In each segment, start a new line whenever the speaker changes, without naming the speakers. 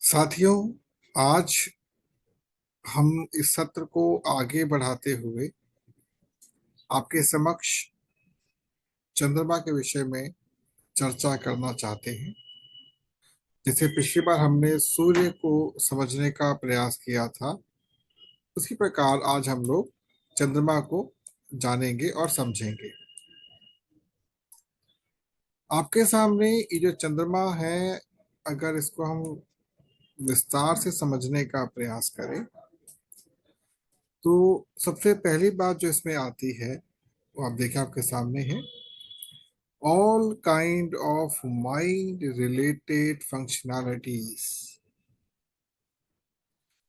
साथियों, आज हम इस सत्र को आगे बढ़ाते हुए आपके समक्ष चंद्रमा के विषय में चर्चा करना चाहते हैं। जैसे पिछली बार हमने सूर्य को समझने का प्रयास किया था, उसी प्रकार आज हम लोग चंद्रमा को जानेंगे और समझेंगे। आपके सामने ये जो चंद्रमा है, अगर इसको हम विस्तार से समझने का प्रयास करें तो सबसे पहली बात जो इसमें आती है वो आप देखें आपके सामने है। All kind of mind related functionalities,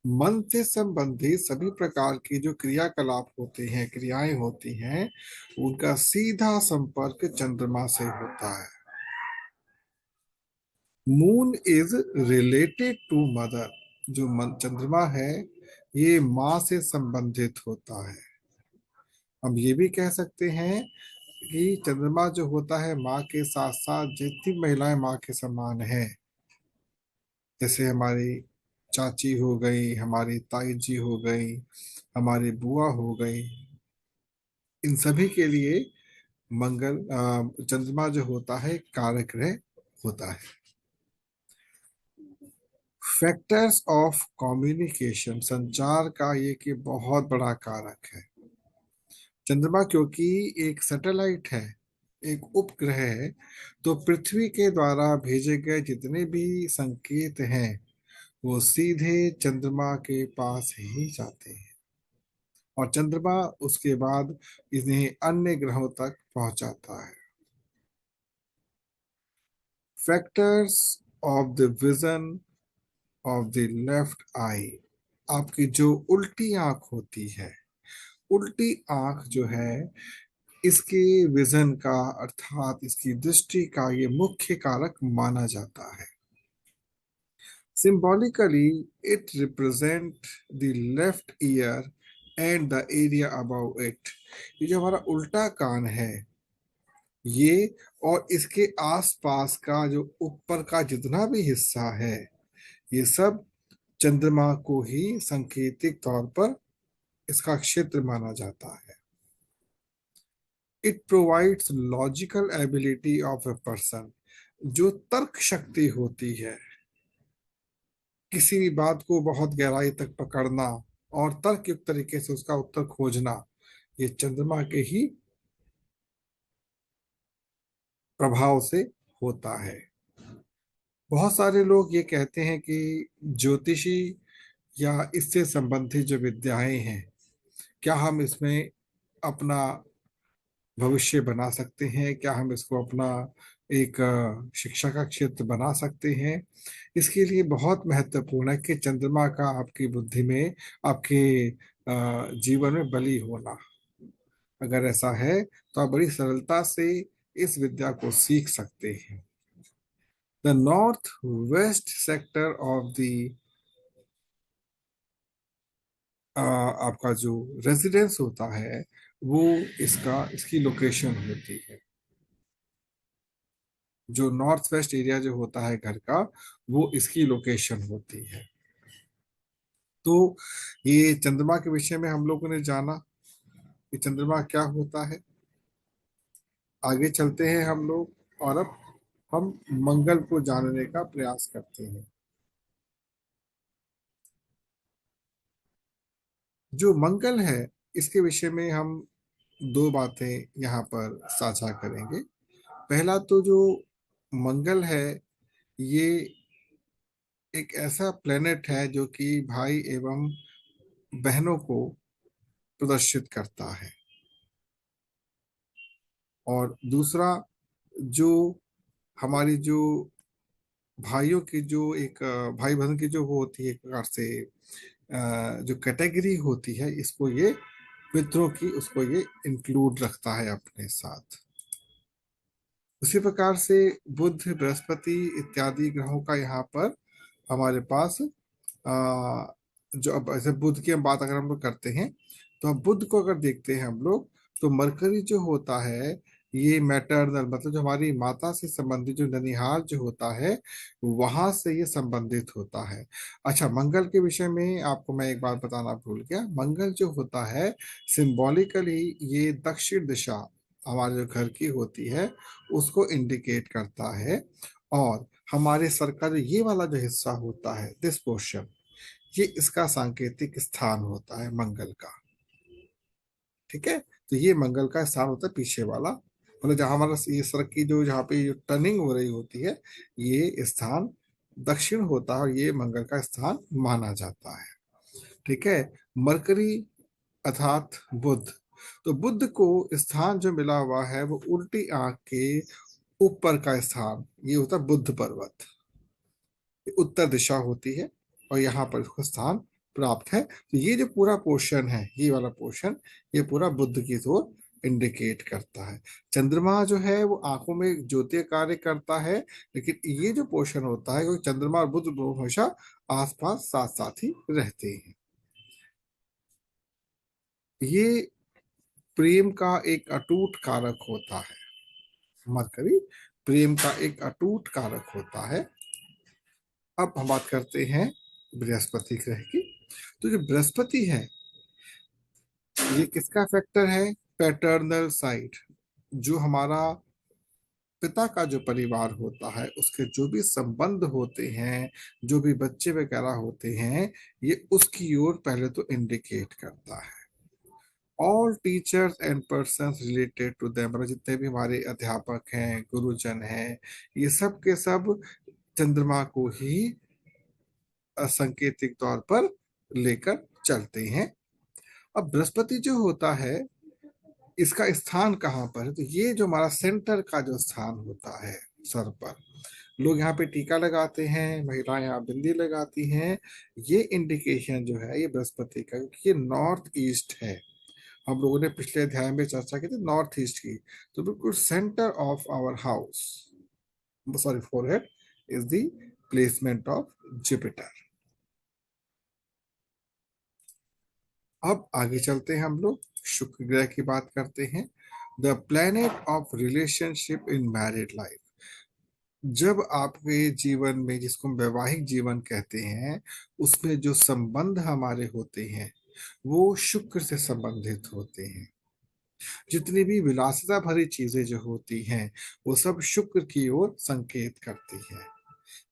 मन से संबंधित सभी प्रकार की जो क्रियाकलाप होते हैं, क्रियाएं होती हैं, उनका सीधा संपर्क चंद्रमा से होता है। Moon is related to mother, जो चंद्रमा है ये माँ से संबंधित होता है। हम ये भी कह सकते हैं कि चंद्रमा जो होता है माँ के साथ साथ जितनी महिलाएं माँ के समान है, जैसे हमारी चाची हो गई, हमारी ताई जी हो गई, हमारी बुआ हो गई, इन सभी के लिए चंद्रमा जो होता है कारक ग्रह होता है। फैक्टर्स ऑफ कम्युनिकेशन, संचार का ये कि बहुत बड़ा कारक है चंद्रमा, क्योंकि एक सैटेलाइट है, एक उपग्रह है, तो पृथ्वी के द्वारा भेजे गए जितने भी संकेत हैं वो सीधे चंद्रमा के पास ही जाते हैं और चंद्रमा उसके बाद इन्हें अन्य ग्रहों तक पहुंचाता है। Factors of the vision of the left eye, आपकी जो उल्टी आंख होती है, उल्टी आंख जो है इसके विजन का अर्थात इसकी दृष्टि का ये मुख्य कारक माना जाता है। Symbolically, it represent the left ear and the area above it. ये जो हमारा उल्टा कान है ये और इसके आसपास का जो ऊपर का जितना भी हिस्सा है, ये सब चंद्रमा को ही सांकेतिक तौर पर इसका क्षेत्र माना जाता है। It provides logical ability of a person, जो तर्क शक्ति होती है, किसी भी बात को बहुत गहराई तक पकड़ना और तर्कयुक्त तरीके से उसका उत्तर खोजना, ये चंद्रमा के ही प्रभाव से होता है। बहुत सारे लोग ये कहते हैं कि ज्योतिषी या इससे संबंधित जो विद्याएं हैं, क्या हम इसमें अपना भविष्य बना सकते हैं, क्या हम इसको अपना एक शिक्षा का क्षेत्र बना सकते हैं। इसके लिए बहुत महत्वपूर्ण है कि चंद्रमा का आपकी बुद्धि में, आपके जीवन में बली होना। अगर ऐसा है तो आप बड़ी सरलता से इस विद्या को सीख सकते हैं। The north west sector of the आपका जो रेजिडेंस होता है वो इसकी लोकेशन होती है। जो नॉर्थ वेस्ट एरिया जो होता है घर का, वो इसकी लोकेशन होती है। तो ये चंद्रमा के विषय में हम लोगों ने जाना कि चंद्रमा क्या होता है। आगे चलते हैं हम लोग और अब हम मंगल को जानने का प्रयास करते हैं। जो मंगल है इसके विषय में हम दो बातें यहाँ पर साझा करेंगे। पहला तो जो मंगल है ये एक ऐसा प्लेनेट है जो कि भाई एवं बहनों को प्रदर्शित करता है। और दूसरा, जो हमारी जो भाइयों की जो एक भाई बहन की जो वो होती है एक प्रकार से जो कैटेगरी होती है, इसको ये मित्रों की उसको ये इंक्लूड रखता है अपने साथ। उसी प्रकार से बुध बृहस्पति इत्यादि ग्रहों का यहाँ पर हमारे पास जो अब ऐसे बुध की हम बात अगर हम लोग करते हैं तो अब बुध को अगर देखते हैं हम लोग तो मरकरी जो होता है ये मैटरनल मतलब जो हमारी माता से संबंधित जो ननिहाल जो होता है वहां से ये संबंधित होता है। अच्छा, मंगल के विषय में आपको मैं एक बात बताना भूल गया। मंगल जो होता है सिंबॉलिकली ये दक्षिण दिशा हमारे जो घर की होती है उसको इंडिकेट करता है। और हमारे सर का जो ये वाला जो हिस्सा होता है दिस पोर्शन, ये इसका सांकेतिक स्थान होता है मंगल का। ठीक है, तो ये मंगल का स्थान होता है पीछे वाला, मतलब जहां हमारा ये सर की जो जहाँ पे जो टर्निंग हो रही होती है ये स्थान दक्षिण होता है और ये मंगल का स्थान माना जाता है। ठीक है। मरकरी अर्थात बुध, तो बुध को स्थान जो मिला हुआ है वो उल्टी आंख के ऊपर का स्थान, ये होता है बुद्ध पर्वत, उत्तर दिशा होती है और यहाँ पर इसको स्थान प्राप्त है। तो ये जो पूरा पोर्शन है, ये वाला पोर्शन, ये पूरा बुद्ध की ओर इंडिकेट करता है। चंद्रमा जो है वो आंखों में ज्योति कार्य करता है, लेकिन ये जो पोर्शन होता है वो चंद्रमा और बुद्ध दोनों हमेशा आसपास साथ साथ ही रहते हैं। ये प्रेम का एक अटूट कारक होता है। मरकरी प्रेम का एक अटूट कारक होता है। अब हम बात करते हैं बृहस्पति ग्रह की। तो जो बृहस्पति है ये किसका फैक्टर है? पैटर्नल साइड, जो हमारा पिता का जो परिवार होता है उसके जो भी संबंध होते हैं, जो भी बच्चे वगैरह होते हैं, ये उसकी ओर पहले तो इंडिकेट करता है। All teachers and person related to them, मतलब जितने भी हमारे अध्यापक हैं, गुरुजन हैं, ये सब के सब चंद्रमा को ही सांकेतिक तौर पर लेकर चलते हैं। अब बृहस्पति जो होता है इसका स्थान कहाँ पर है? तो ये जो हमारा सेंटर का जो स्थान होता है सर पर, लोग यहाँ पे टीका लगाते हैं, महिलाएं यहाँ बिंदी लगाती हैं, ये इंडिकेशन जो है ये बृहस्पति का, क्योंकि ये नॉर्थ ईस्ट है। हम लोगों ने पिछले अध्याय में चर्चा की थी नॉर्थ ईस्ट की, तो बिल्कुल centre of our house, sorry forehead, is the placement of Jupiter. अब आगे चलते हैं, हम लोग शुक्र ग्रह की बात करते हैं। The planet of relationship in married life, जब आपके जीवन में, जिसको हम वैवाहिक जीवन कहते हैं, उसमें जो संबंध हमारे होते हैं वो शुक्र से संबंधित होते हैं। जितनी भी विलासिता भरी चीजें जो होती हैं वो सब शुक्र की ओर संकेत करती है।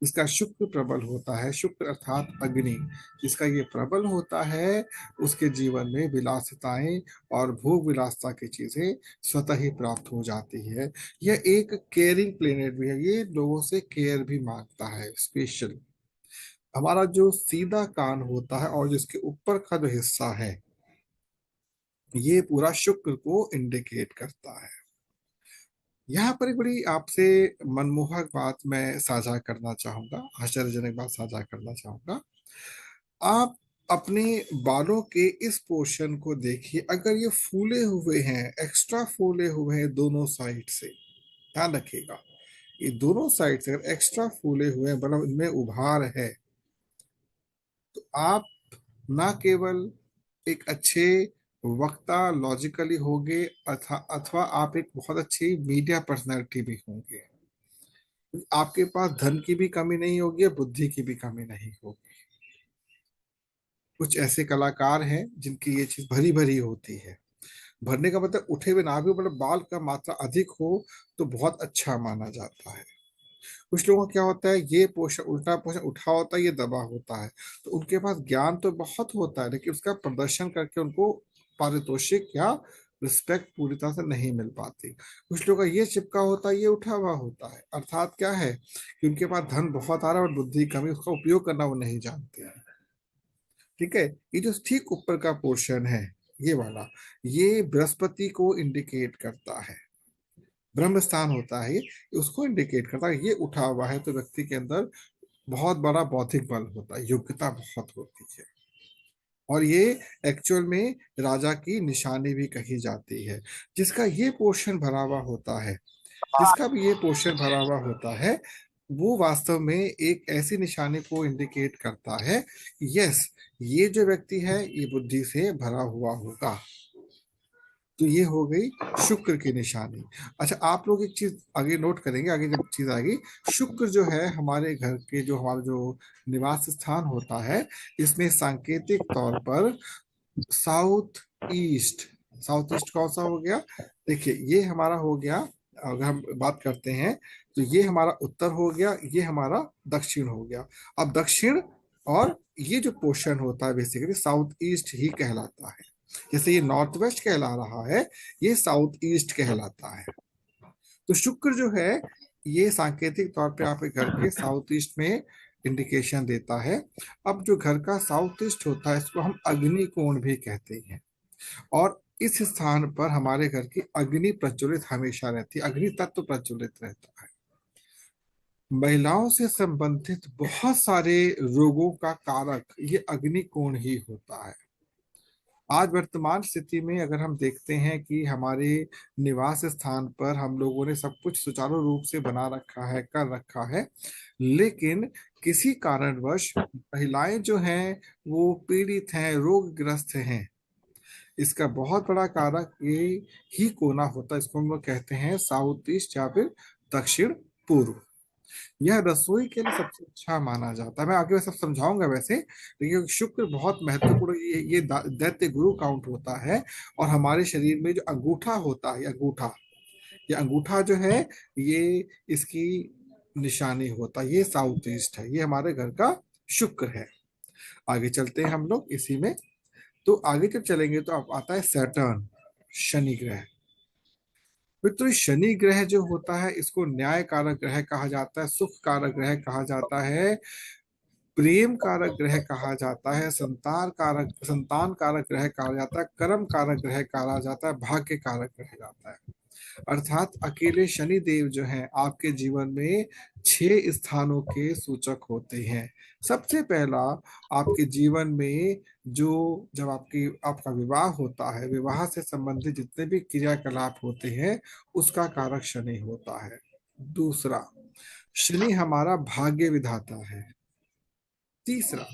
इसका शुक्र प्रबल होता है, शुक्र अर्थात अग्नि, जिसका ये प्रबल होता है उसके जीवन में विलासिताएं और भोग विलासता की चीजें स्वतः ही प्राप्त हो जाती है। यह एक केयरिंग प्लेनेट भी है, ये लोगों से केयर भी मांगता है। स्पेशल हमारा जो सीधा कान होता है और जिसके ऊपर का जो हिस्सा है ये पूरा शुक्र को इंडिकेट करता है। यहाँ पर एक बड़ी आपसे मनमोहक बात मैं साझा करना चाहूंगा, आश्चर्यजनक बात साझा करना चाहूंगा। आप अपने बालों के इस पोर्शन को देखिए, अगर ये फूले हुए हैं, एक्स्ट्रा फूले हुए हैं दोनों साइड से, ध्यान रखिएगा, ये दोनों साइड से अगर एक्स्ट्रा फूले हुए हैं, मतलब इनमें उभार है, तो आप ना केवल एक अच्छे वक्ता लॉजिकली होंगे, अथवा आप एक बहुत अच्छी मीडिया पर्सनैलिटी भी होंगे। आपके पास धन की भी कमी नहीं होगी, बुद्धि की भी कमी नहीं होगी। कुछ ऐसे कलाकार हैं जिनकी ये चीज भरी भरी होती है। भरने का मतलब उठे हुए ना भी हो, मतलब बाल का मात्रा अधिक हो तो बहुत अच्छा माना जाता है। कुछ लोगों का क्या होता है, ये पोषण उल्टा पोषण उठा होता है, ये दबा होता है, तो उनके पास ज्ञान तो बहुत होता है लेकिन उसका प्रदर्शन करके उनको पारितोषिक या रिस्पेक्ट पूरी तरह से नहीं मिल पाती। कुछ लोगों का ये चिपका होता है, ये उठा हुआ होता है, अर्थात क्या है कि उनके पास धन बहुत आ रहा है और बुद्धि कमी, उसका उपयोग करना वो नहीं जानते हैं। ठीक है, ये जो ठीक ऊपर का पोर्शन है ये वाला, ये बृहस्पति को इंडिकेट करता है, ब्रह्म स्थान होता है ये, उसको इंडिकेट करता है। ये उठा हुआ है तो व्यक्ति के अंदर बहुत बड़ा बौद्धिक बल होता है, योग्यता बहुत होती है। और ये एक्चुअल में राजा की निशानी भी कही जाती है। जिसका ये पोर्शन भरा हुआ होता है, जिसका भी ये पोर्शन भरा हुआ होता है, वो वास्तव में एक ऐसी निशानी को इंडिकेट करता है, यस, ये जो व्यक्ति है ये बुद्धि से भरा हुआ होगा। तो ये हो गई शुक्र की निशानी। अच्छा, आप लोग एक चीज आगे नोट करेंगे, आगे जब चीज आएगी, शुक्र जो है हमारे घर के जो हमारा जो निवास स्थान होता है, इसमें सांकेतिक तौर पर साउथ ईस्ट, साउथ ईस्ट कौन सा हो गया? देखिए ये हमारा हो गया, अगर हम बात करते हैं तो ये हमारा उत्तर हो गया, ये हमारा दक्षिण हो गया। अब दक्षिण और ये जो पोर्शन होता है बेसिकली साउथ ईस्ट ही कहलाता है। जैसे ये नॉर्थ वेस्ट कहला रहा है, ये साउथ ईस्ट कहलाता है। तो शुक्र जो है ये सांकेतिक तौर पे आपके घर के साउथ ईस्ट में इंडिकेशन देता है। अब जो घर का साउथ ईस्ट होता है इसको हम अग्नि कोण भी कहते हैं, और इस स्थान पर हमारे घर की अग्नि प्रज्वलित हमेशा रहती है, अग्नि तत्व प्रज्वलित रहता है। महिलाओं से संबंधित बहुत सारे रोगों का कारक ये अग्नि कोण ही होता है। आज वर्तमान स्थिति में अगर हम देखते हैं कि हमारे निवास स्थान पर हम लोगों ने सब कुछ सुचारू रूप से बना रखा है, कर रखा है, लेकिन किसी कारणवश महिलाएं जो हैं वो पीड़ित हैं, रोगग्रस्त हैं। इसका बहुत बड़ा कारक ये ही कोना होता है, इसको हम लोग कहते हैं साउथ ईस्ट या फिर दक्षिण पूर्व। यह रसोई के लिए सबसे अच्छा माना जाता है। मैं आगे सब समझाऊंगा वैसे, लेकिन शुक्र बहुत महत्वपूर्ण, ये दैत्य गुरु काउंट होता है। और हमारे शरीर में जो अंगूठा होता है, अंगूठा, ये अंगूठा जो है ये इसकी निशानी होता है, ये साउथ ईस्ट है, ये हमारे घर का शुक्र है। आगे चलते हैं हम लोग इसी में। तो आगे जब चलेंगे तो अब आता है सैटर्न, शनि ग्रह। मित्रों शनि ग्रह जो होता है इसको न्याय कारक ग्रह कहा जाता है, सुख कारक ग्रह कहा जाता है, प्रेम कारक ग्रह कहा जाता है, संतान कारक ग्रह कहा जाता है, कर्म कारक ग्रह कहा जाता है, भाग्य कारक ग्रह जाता है। अर्थात अकेले शनि देव जो हैं आपके जीवन में 6 स्थानों के सूचक होते हैं। सबसे पहला आपके जीवन में जो जब आपका विवाह होता है, विवाह से संबंधित जितने भी क्रियाकलाप होते हैं उसका कारक शनि होता है। दूसरा, शनि हमारा भाग्य विधाता है। तीसरा,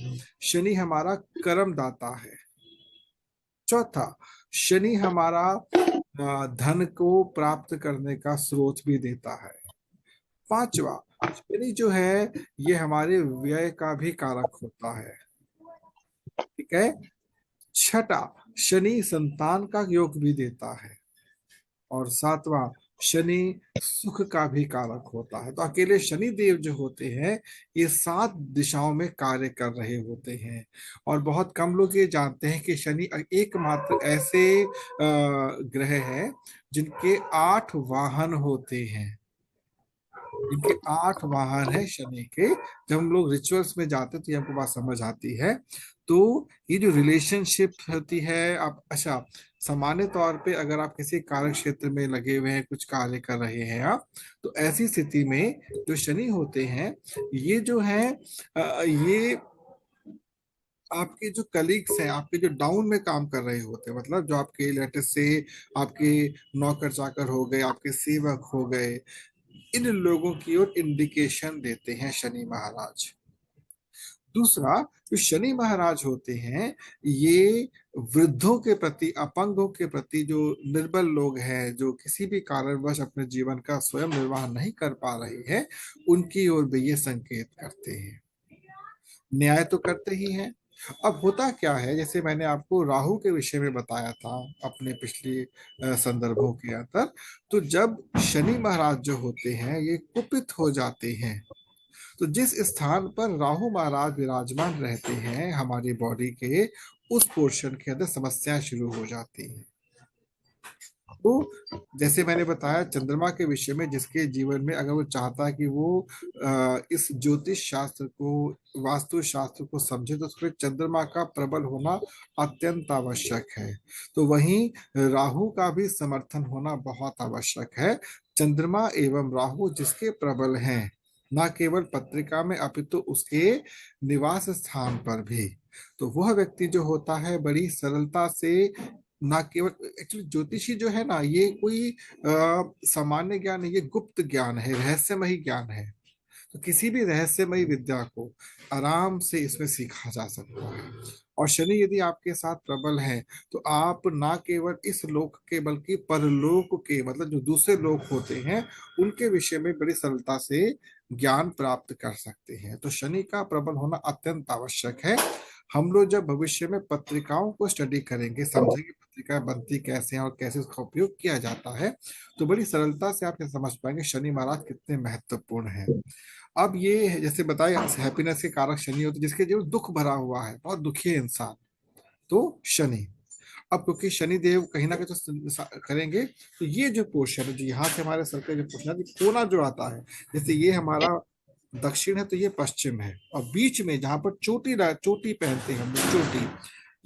शनि हमारा कर्म दाता है। चौथा, शनि हमारा धन को प्राप्त करने का स्रोत भी देता है। पांचवा, शनि जो है ये हमारे व्यय का भी कारक होता है। ठीक है। छठा, शनि संतान का योग भी देता है। और सातवां, शनि सुख का भी कारक होता है। तो अकेले शनि देव जो होते हैं ये 7 दिशाओं में कार्य कर रहे होते हैं। और बहुत कम लोग ये जानते हैं कि शनि एकमात्र ऐसे ग्रह है जिनके 8 वाहन होते हैं। इनके 8 वाहन है शनि के। जब हम लोग रिचुअल्स में जाते हैं तो ये हमको बात समझ आती है। तो ये जो रिलेशनशिप होती है, आप अच्छा, सामान्य तौर पे अगर आप किसी कार्य क्षेत्र में लगे हुए हैं, कुछ कार्य कर रहे हैं आप, तो ऐसी स्थिति में जो शनि होते हैं ये जो है ये आपके जो कलीग्स हैं, आपके जो डाउन में काम कर रहे होते हैं, मतलब जो आपके लेटेस्ट से आपके नौकर चाकर हो गए, आपके सेवक हो गए, इन लोगों की ओर इंडिकेशन देते हैं शनि महाराज। दूसरा, जो शनि महाराज होते हैं ये वृद्धों के प्रति, अपंगों के प्रति, जो निर्बल लोग हैं, जो किसी भी कारणवश अपने जीवन का स्वयं निर्वाह नहीं कर पा रहे हैं, उनकी ओर भी ये संकेत करते हैं। न्याय तो करते ही हैं। अब होता क्या है, जैसे मैंने आपको राहु के विषय में बताया था अपने पिछले संदर्भों के अंदर, तो जब शनि महाराज जो होते हैं ये कुपित हो जाते हैं, तो जिस स्थान पर राहु महाराज विराजमान रहते हैं हमारी बॉडी के, उस पोर्शन के अंदर समस्याएं शुरू हो जाती हैं। तो जैसे मैंने बताया चंद्रमा के विषय में, जिसके जीवन में अगर वो चाहता है कि वो इस ज्योतिष शास्त्र को, वास्तु शास्त्र को समझे, तो उसके लिए चंद्रमा का प्रबल होना अत्यंत आवश्यक है। तो वहीं राहु का भी समर्थन होना बहुत आवश्यक है। चंद्रमा एवं राहु जिसके प्रबल हैं, न केवल पत्रिका में अपितु उसके निवास स्थान पर भी, तो वह व्यक्ति जो होता है बड़ी सरलता से, ना केवल, एक्चुअली ज्योतिषी जो है ना ये कोई सामान्य ज्ञान है, ये गुप्त ज्ञान है, रहस्यमयी ज्ञान है। तो किसी भी रहस्यमयी विद्या को आराम से इसमें सीखा जा सकता है। और शनि यदि आपके साथ प्रबल है तो आप ना केवल इस लोक के बल्कि परलोक के, मतलब जो दूसरे लोक होते हैं, उनके विषय में बड़ी सरलता से ज्ञान प्राप्त कर सकते हैं। तो शनि का प्रबल होना अत्यंत आवश्यक है। हम लोग जब भविष्य में पत्रिकाओं को स्टडी करेंगे, समझेंगे पत्रिकाएं बनती कैसे हैं और कैसे उसका उपयोग किया जाता है, तो बड़ी सरलता से आप ये समझ पाएंगे शनि महाराज कितने महत्वपूर्ण हैं। अब ये जैसे बताया, हैप्पीनेस के कारक शनि होते हैं, जिसके जीवन दुख भरा हुआ है, बहुत दुखी है इंसान, तो शनि। अब क्योंकि शनि देव कहीं ना कहीं तो करेंगे, तो ये जो पोर्शन है, जो यहाँ से हमारे सर का जो पोर्शन है, कोना जो आता है, जैसे ये हमारा दक्षिण है तो ये पश्चिम है, और बीच में जहां पर चोटी चोटी पहनते हैं हम लोग, चोटी,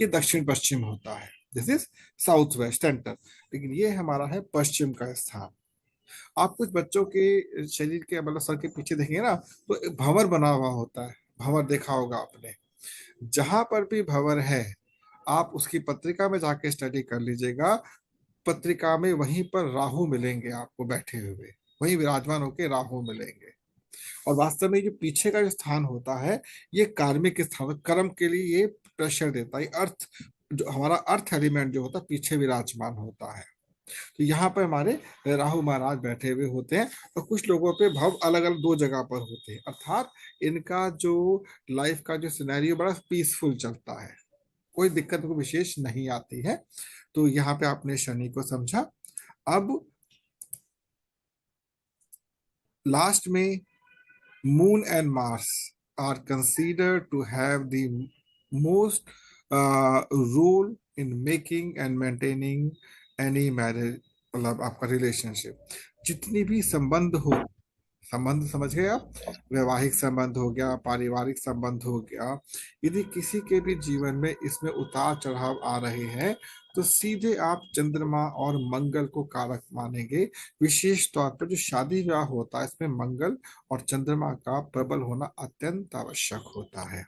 ये दक्षिण पश्चिम होता है। This is south west centre, लेकिन ये हमारा है पश्चिम का स्थान। आप कुछ बच्चों के शरीर के, मतलब सर के पीछे देखेंगे ना, तो एक भंवर बना हुआ होता है, भंवर देखा होगा आपने। जहां पर भी भंवर है, आप उसकी पत्रिका में जाके स्टडी कर लीजिएगा, पत्रिका में वहीं पर राहु मिलेंगे आपको बैठे हुए, वहीं विराजमान होकर राहु मिलेंगे। और वास्तव में जो पीछे का जो स्थान होता है, ये कार्मिक स्थान, कर्म के लिए ये प्रेशर देता है, अर्थ, जो हमारा अर्थ एलिमेंट जो होता है पीछे विराजमान होता है। तो यहाँ पर हमारे राहु महाराज बैठे हुए होते हैं, और कुछ लोगों पे भव अलग अलग दो जगह पर होते हैं, अर्थात इनका जो लाइफ का जो सिनेरियो बड़ा पीसफुल चलता है, कोई दिक्कत को विशेष नहीं आती है। तो यहाँ पे आपने शनि को समझा। अब लास्ट में Moon and Mars are considered to have the most role in making and maintaining any marriage, मतलब आपका रिलेशनशिप। जितनी भी संबंध हो, संबंध समझ गए आप, वैवाहिक संबंध हो गया, पारिवारिक संबंध हो गया, यदि किसी के भी जीवन में इसमें उतार चढ़ाव आ रहे हैं, तो सीधे आप चंद्रमा और मंगल को कारक मानेंगे। विशेष तौर पर जो शादी विवाह होता है, इसमें मंगल और चंद्रमा का प्रबल होना अत्यंत आवश्यक होता है।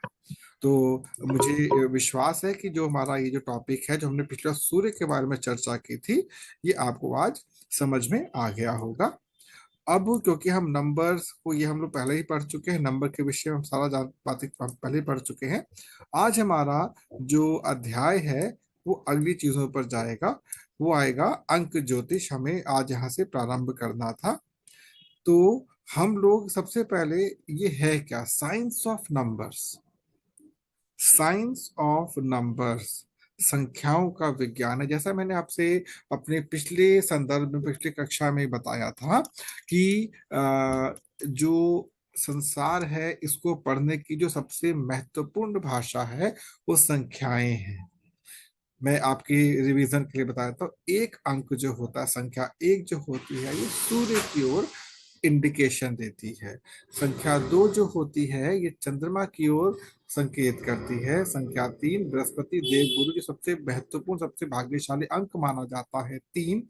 तो मुझे विश्वास है कि जो हमारा ये जो टॉपिक है, जो हमने पिछले सूर्य के बारे में चर्चा की थी, ये आपको आज समझ में आ गया होगा। अब क्योंकि हम नंबर्स को, ये हम लोग पहले ही पढ़ चुके हैं, नंबर के विषय में हम सारा बातें हम पहले ही पढ़ चुके हैं। आज हमारा जो अध्याय है वो अगली चीजों पर जाएगा, वो आएगा अंक ज्योतिष, हमें आज यहाँ से प्रारंभ करना था। तो हम लोग सबसे पहले, ये है क्या, science of numbers, science of numbers, संख्याओं का विज्ञान है। जैसा मैंने आपसे अपने पिछले संदर्भ में, पिछली कक्षा में बताया था कि जो संसार है, इसको पढ़ने की जो सबसे महत्वपूर्ण भाषा है वो संख्याएं हैं। मैं आपकी रिवीजन के लिए बताया था, एक अंक जो होता है, संख्या एक जो होती है, ये सूर्य की ओर इंडिकेशन देती है। संख्या दो जो होती है, ये चंद्रमा की ओर संकेत करती है। संख्या तीन बृहस्पति देव गुरु, जो सबसे महत्वपूर्ण, सबसे भाग्यशाली अंक माना जाता है, तीन,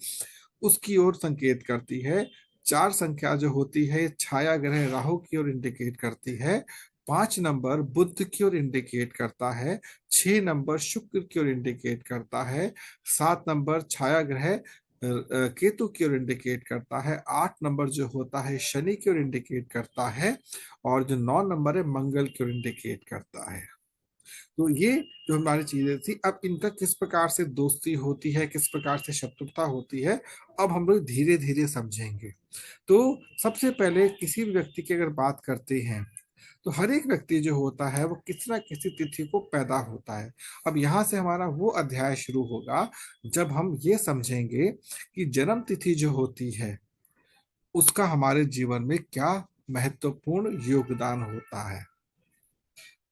उसकी ओर संकेत करती है। चार संख्या जो होती है, छाया ग्रह राहु की ओर इंडिकेट करती है। पांच नंबर बुध की ओर इंडिकेट करता है। छह नंबर शुक्र की ओर इंडिकेट करता है। सात नंबर छाया ग्रह केतु की ओर इंडिकेट करता है। आठ नंबर जो होता है शनि की ओर इंडिकेट करता है। और जो नौ नंबर है मंगल की ओर इंडिकेट करता है। तो ये जो हमारी चीजें थी, अब इनका किस प्रकार से दोस्ती होती है, किस प्रकार से शत्रुता होती है, अब हम लोग धीरे धीरे समझेंगे। तो सबसे पहले किसी भी व्यक्ति की अगर बात करते हैं, तो हर एक व्यक्ति जो होता है वो किसी ना किसी तिथि को पैदा होता है। अब यहाँ से हमारा वो अध्याय शुरू होगा जब हम ये समझेंगे कि जन्म तिथि जो होती है, उसका हमारे जीवन में क्या महत्वपूर्ण योगदान होता है।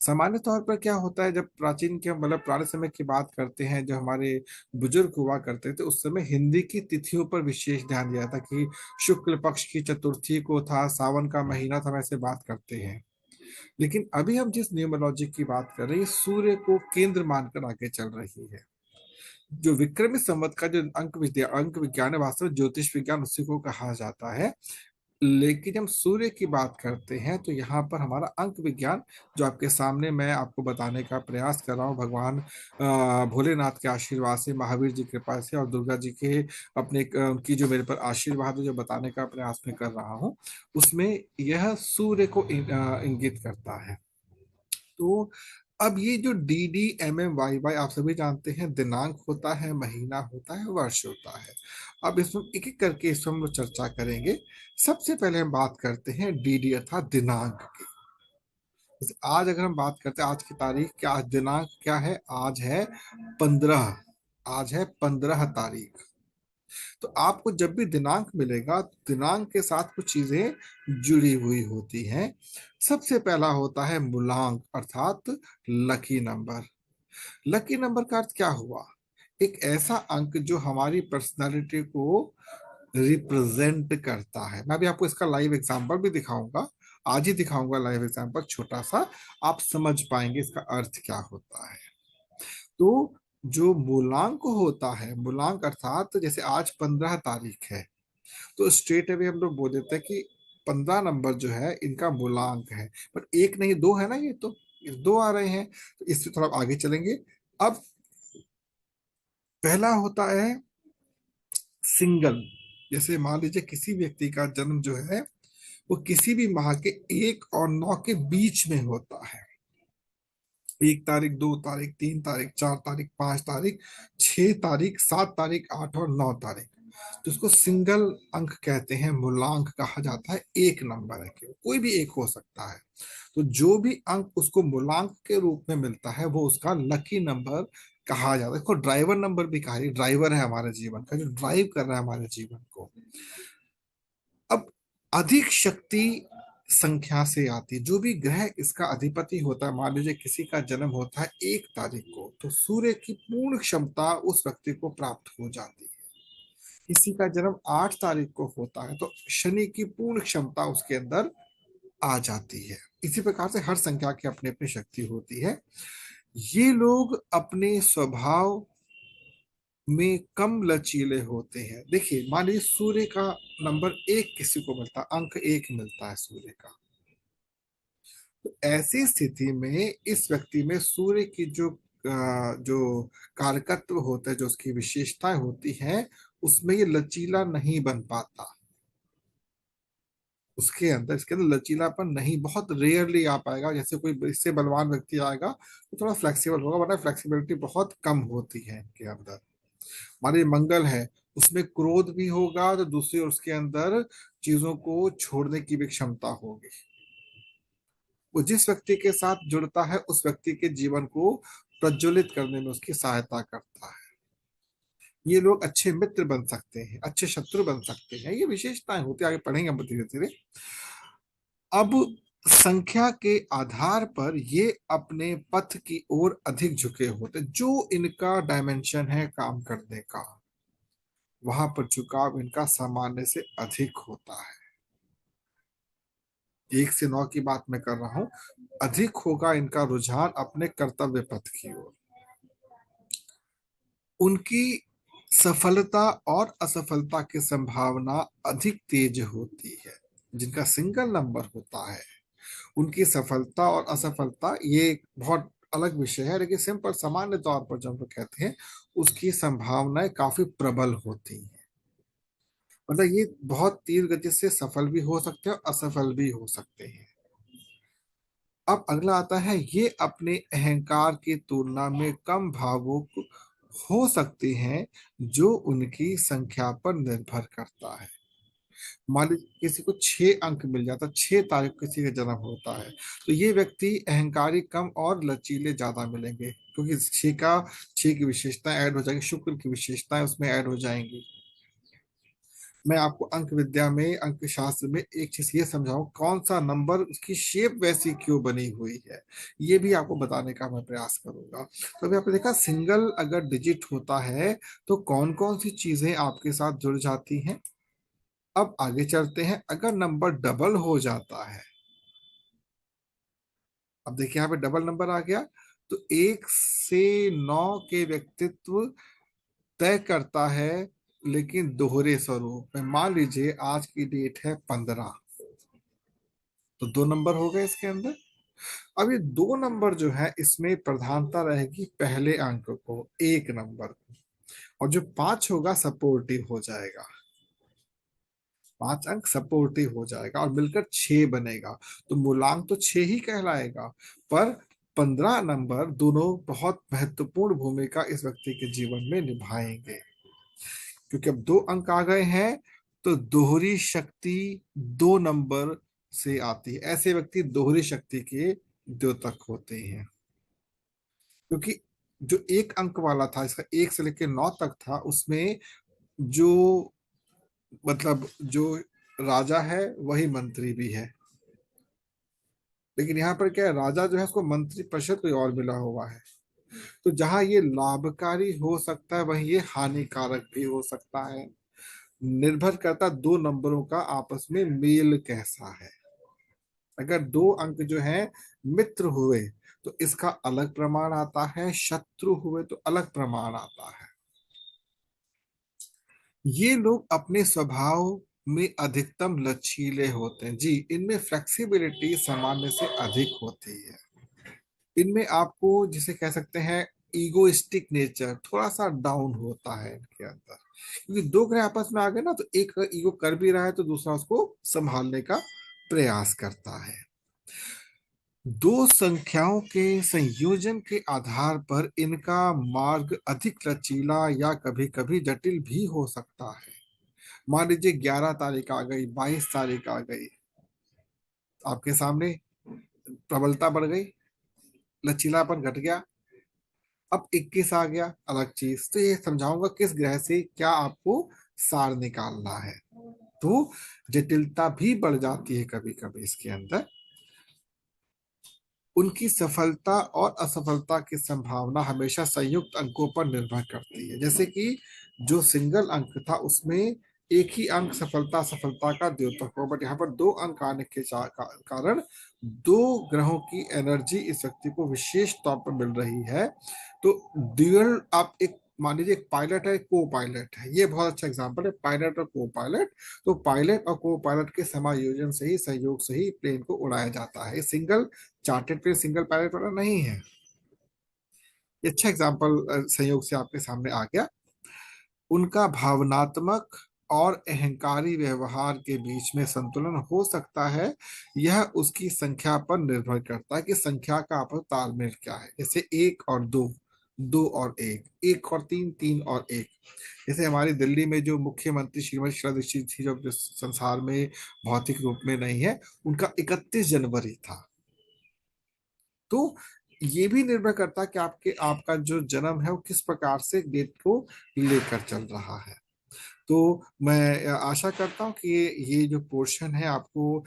सामान्य तौर पर क्या होता है, जब प्राचीन के, मतलब पुराने समय की बात करते हैं, जो हमारे बुजुर्ग हुआ करते थे, उस समय हिंदी की तिथियों पर विशेष ध्यान दिया था कि शुक्ल पक्ष की चतुर्थी को था, सावन का महीना था, वैसे बात करते हैं। लेकिन अभी हम जिस न्यूमरोलॉजी की बात कर रहे हैं, सूर्य को केंद्र मानकर आगे चल रही है। जो विक्रमी संवत का जो अंक विज्ञान है, वास्तव में ज्योतिष विज्ञान उसी को कहा जाता है। लेकिन जब हम सूर्य की बात करते हैं तो यहाँ पर हमारा अंक विज्ञान, जो आपके सामने मैं आपको बताने का प्रयास कर रहा हूँ, भगवान भोलेनाथ के आशीर्वाद से, महावीर जी की कृपा से और दुर्गा जी के अपने उनकी जो मेरे पर आशीर्वाद है, जो बताने का प्रयास मैं कर रहा हूँ, उसमें यह सूर्य को इंगित करता है। तो अब ये जो D D M M Y Y आप सभी जानते हैं, दिनांक होता है, महीना होता है, वर्ष होता है। अब इसमें एक एक करके इसमें हम लोग चर्चा करेंगे। सबसे पहले हम बात करते हैं डी डी अर्थात दिनांक की। जैसे आज अगर हम बात करते हैं आज की तारीख, क्या आज दिनांक क्या है? आज है 15। आज है 15 तारीख। तो आपको जब भी दिनांक मिलेगा, दिनांक के साथ कुछ चीजें जुड़ी हुई होती हैं। सबसे पहला होता है मूलांक अर्थात लकी नंबर। लकी नंबर का अर्थ क्या हुआ? एक ऐसा अंक जो हमारी पर्सनालिटी को रिप्रेजेंट करता है। मैं अभी आपको इसका लाइव एग्जांपल भी दिखाऊंगा, आज ही दिखाऊंगा लाइव एग्जांपल छोटा सा, आप समझ पाएंगे इसका अर्थ क्या होता है। तो जो मूलांक होता है, मूलांक अर्थात जैसे आज 15 तारीख है, तो स्ट्रेट अवे हम लोग बोल देते हैं कि 15 नंबर जो है इनका मूलांक है। पर एक नहीं दो है ना, ये तो ये दो आ रहे हैं, तो इससे थोड़ा आगे चलेंगे। अब पहला होता है सिंगल। जैसे मान लीजिए किसी व्यक्ति का जन्म जो है वो किसी भी माह के 1 और 9 के बीच में होता है। 1 तारीख, 2 तारीख, 3 तारीख, 4 तारीख, 5 तारीख, 6 तारीख, 7 तारीख, 8 और 9 तारीख, तो इसको सिंगल अंक कहते हैं, मूलांक कहा जाता है। एक नंबर है, केवल कोई भी एक हो सकता है। तो जो भी अंक उसको मूलांक के रूप में मिलता है वो उसका लकी नंबर कहा जाता है। इसको ड्राइवर नंबर भी कहा है, ड्राइवर है हमारे जीवन का, जो ड्राइव कर रहा है हमारे जीवन को। अब अधिक शक्ति संख्या से आती, जो भी ग्रह इसका अधिपति होता है, मान लीजिए किसी का जन्म होता है 1 तारीख को, तो सूर्य की पूर्ण क्षमता उस व्यक्ति को प्राप्त हो जाती है। किसी का जन्म 8 तारीख को होता है तो शनि की पूर्ण क्षमता उसके अंदर आ जाती है। इसी प्रकार से हर संख्या की अपनी अपनी शक्ति होती है। ये लोग अपने स्वभाव में कम लचीले होते हैं। देखिए मान लीजिए सूर्य का नंबर 1 किसी को मिलता है, अंक 1 मिलता है सूर्य का, तो ऐसी स्थिति में इस व्यक्ति में सूर्य की जो कारकत्व होता है, जो उसकी विशेषताएं होती हैं, उसमें ये लचीला नहीं बन पाता। उसके अंदर इसके अंदर लचीलापन नहीं, बहुत रेयरली आ पाएगा। जैसे कोई इससे बलवान व्यक्ति आएगा तो थोड़ा फ्लेक्सिबल होगा, वरना फ्लेक्सिबिलिटी बहुत कम होती है इनके अंदर। हमारे मंगल है, उसमें क्रोध भी होगा, तो दूसरी ओर उसके अंदर चीजों को छोड़ने की भी क्षमता होगी। वो जिस व्यक्ति के साथ जुड़ता है उस व्यक्ति के जीवन को प्रज्वलित करने में उसकी सहायता करता है। ये लोग अच्छे मित्र बन सकते हैं, अच्छे शत्रु बन सकते हैं, ये विशेषताएं होती है, आगे पढ़ेंगे हम धीरे धीरे। अब संख्या के आधार पर ये अपने पथ की ओर अधिक झुके होते, जो इनका डायमेंशन है काम करने का, वहां पर झुकाव इनका सामान्य से अधिक होता है। 1 से 9 की बात मैं कर रहा हूं, अधिक होगा इनका रुझान अपने कर्तव्य पथ की ओर। उनकी सफलता और असफलता की संभावना अधिक तेज होती है। जिनका सिंगल नंबर होता है उनकी सफलता और असफलता ये एक बहुत अलग विषय है, लेकिन सिंपल सामान्य तौर पर जब हम लोग कहते हैं उसकी संभावनाएं काफी प्रबल होती हैं। मतलब ये बहुत तीव्र गति से सफल भी हो सकते हैं और असफल भी हो सकते हैं। अब अगला आता है, ये अपने अहंकार की तुलना में कम भावुक हो सकते हैं, जो उनकी संख्या पर निर्भर करता है। मान लीजिए किसी को 6 अंक मिल जाता है, 6 तारीख को किसी का जन्म होता है, तो ये व्यक्ति अहंकारी कम और लचीले ज्यादा मिलेंगे, क्योंकि 6 की विशेषताएं ऐड हो जाएंगी, शुक्र की विशेषताएं उसमें ऐड हो जाएंगी। मैं आपको अंक विद्या में, अंक शास्त्र में एक चीज ये समझाऊं, कौन सा नंबर उसकी शेप वैसी क्यों बनी हुई है, ये भी आपको बताने का मैं प्रयास करूंगा। तो अभी आपने देखा सिंगल अगर डिजिट होता है तो कौन कौन सी चीजें आपके साथ जुड़ जाती हैं। अब आगे चलते हैं, अगर नंबर डबल हो जाता है, अब देखिए यहाँ पे डबल नंबर आ गया, तो 1 से 9 के व्यक्तित्व तय करता है लेकिन दोहरे स्वरूप में। मान लीजिए आज की डेट है 15, तो 2 नंबर हो गए इसके अंदर। अब ये 2 नंबर जो है इसमें प्रधानता रहेगी पहले अंक को, 1 नंबर को, और जो 5 होगा सपोर्टिव हो जाएगा। 5 अंक सपोर्टिव हो जाएगा और मिलकर 6 बनेगा। तो मूलांक तो 6 ही कहलाएगा, पर 15 नंबर दोनों बहुत महत्वपूर्ण भूमिका इस व्यक्ति के जीवन में निभाएंगे। क्योंकि अब 2 अंक आ गए हैं, तो दोहरी शक्ति 2 नंबर से आती है। ऐसे व्यक्ति दोहरी शक्ति के द्योतक होते हैं। क्योंकि जो 1 अंक वाला था, इसका 1 से लेकर 9 तक था, उसमें जो मतलब जो राजा है वही मंत्री भी है। लेकिन यहाँ पर क्या है, राजा जो है उसको मंत्री परिषद कोई और मिला हुआ है। तो जहां ये लाभकारी हो सकता है वहीं ये हानिकारक भी हो सकता है। निर्भर करता 2 नंबरों का आपस में मेल कैसा है। अगर 2 अंक जो है मित्र हुए तो इसका अलग प्रमाण आता है, शत्रु हुए तो अलग प्रमाण आता है। ये लोग अपने स्वभाव में अधिकतम लचीले होते हैं जी। इनमें फ्लेक्सिबिलिटी सामान्य से अधिक होती है। इनमें आपको जिसे कह सकते हैं ईगोइस्टिक नेचर थोड़ा सा डाउन होता है इनके अंदर। क्योंकि 2 ग्रह आपस में आ गए ना, तो एक ईगो कर भी रहा है तो दूसरा उसको संभालने का प्रयास करता है। 2 संख्याओं के संयोजन के आधार पर इनका मार्ग अधिक लचीला या कभी कभी जटिल भी हो सकता है। मान लीजिए 11 तारीख आ गई, 22 तारीख आ गई, आपके सामने प्रबलता बढ़ गई, लचीलापन घट गया। अब 21 आ गया, अलग चीज। तो ये समझाऊंगा किस ग्रह से क्या आपको सार निकालना है। तो जटिलता भी बढ़ जाती है कभी कभी इसके अंदर। उनकी सफलता और असफलता की संभावना हमेशा संयुक्त अंकों पर निर्भर करती है। जैसे कि जो सिंगल अंक था उसमें एक ही अंक सफलता सफलता का द्योतक हो, बट यहाँ पर 2 अंक आने के कारण 2 ग्रहों की एनर्जी इस व्यक्ति को विशेष तौर पर मिल रही है। तो ड्यूअल, आप एक मान लीजिए एक पायलट है, को पायलट है, ये बहुत अच्छा एग्जांपल है, पायलट और को पायलट। तो पायलट और को पायलट के समायोजन से ही, सहयोग से ही प्लेन को उड़ाया जाता है। Single chartered plane single pilot वाला नहीं है। ये अच्छा एग्जांपल संयोग से आपके सामने आ गया। उनका भावनात्मक और अहंकारी व्यवहार के बीच में संतुलन हो सकता है। यह उसकी संख्या पर निर्भर करता है कि संख्या का आपस तालमेल क्या है। जैसे 1 और 2, 2 और 1, 1 और 3, 3 और 1। जैसे हमारी दिल्ली में जो मुख्यमंत्री श्रीमती शीला दीक्षित थी, जो संसार में भौतिक रूप में नहीं है, उनका 31 जनवरी था। तो ये भी निर्भर करता है कि आपका जो जन्म है वो किस प्रकार से डेट को लेकर चल रहा है। तो मैं आशा करता हूँ कि ये जो पोर्शन है आपको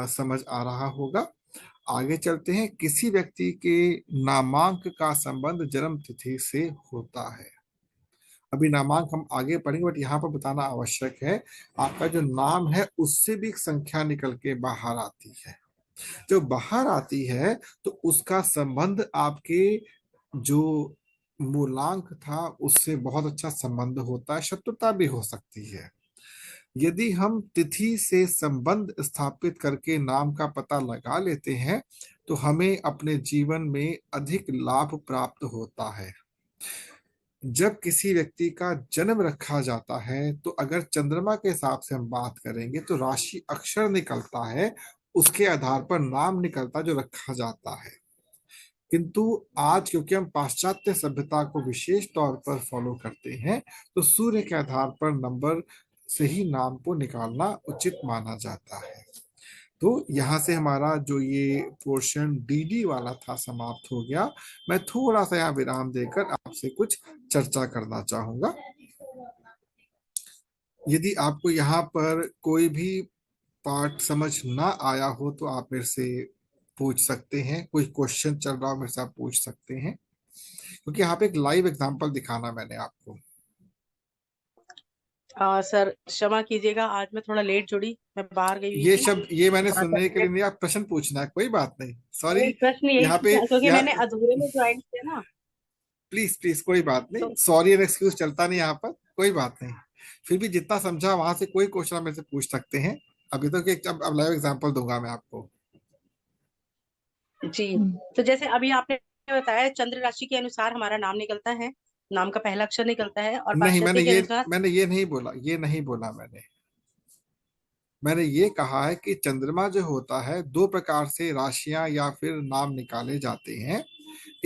समझ आ रहा होगा। आगे चलते हैं। किसी व्यक्ति के नामांक का संबंध जन्म तिथि से होता है। अभी नामांक हम आगे पढ़ेंगे, बट यहाँ पर बताना आवश्यक है, आपका जो नाम है उससे भी एक संख्या निकल के बाहर आती है। जो बाहर आती है तो उसका संबंध आपके जो मूलांक था उससे बहुत अच्छा संबंध होता है, शत्रुता भी हो सकती है। यदि हम तिथि से संबंध स्थापित करके नाम का पता लगा लेते हैं तो हमें अपने जीवन में अधिक लाभ प्राप्त होता है। जब किसी व्यक्ति का जन्म रखा जाता है तो अगर चंद्रमा के हिसाब से हम बात करेंगे तो राशि अक्षर निकलता है, उसके आधार पर नाम निकलता जो रखा जाता है। किंतु आज क्योंकि हम पाश्चात्य सभ्यता को विशेष तौर पर फॉलो करते हैं तो सूर्य के आधार पर नंबर से ही नाम को निकालना उचित माना जाता है। तो यहाँ से हमारा जो ये पोर्शन डीडी वाला था समाप्त हो गया। मैं थोड़ा सा यहाँ विराम देकर आपसे कुछ चर्चा करना चाहूंगा। यदि आपको यहाँ पर कोई भी पार्ट समझ ना आया हो तो आप मेरे से पूछ सकते हैं। कोई क्वेश्चन चल रहा हो मेरे से आप पूछ सकते हैं, क्योंकि यहाँ पे एक लाइव एग्जांपल दिखाना मैंने आपको।
सर क्षमा कीजिएगा, आज मैं थोड़ा लेट जुड़ी, मैं बाहर गई हुई
ये
थी।
शब्द ये मैंने
थोड़ा
सुनने के लिए
सा
नहीं, आप प्रश्न पूछना है, कोई बात नहीं, सॉरी।
नहीं, प्रश्न यही
यहाँ पे
था क्योंकि
यहाँ
मैंने अधूरे में ज्वाइन किया ना।
प्लीज प्लीज कोई बात नहीं,
तो
सॉरी एंड एक्सक्यूज चलता नहीं यहाँ पर, कोई बात नहीं। फिर भी जितना समझा वहां से कोई क्वेश्चन आप मेरे से पूछ सकते हैं। अभी तो एक अब लाइव एग्जांपल दूंगा मैं आपको।
जी। तो जैसे अभी आपने बताया, चंद्र राशि के अनुसार हमारा नाम निकलता है, नाम का पहला अक्षर निकलता है, और
नहीं,
पाश्चात्य के अनुसार।
मैंने ये नहीं बोला, ये नहीं बोला मैंने ये कहा है कि चंद्रमा जो होता है, दो प्रकार से राशियां या फिर नाम निकाले जाते हैं।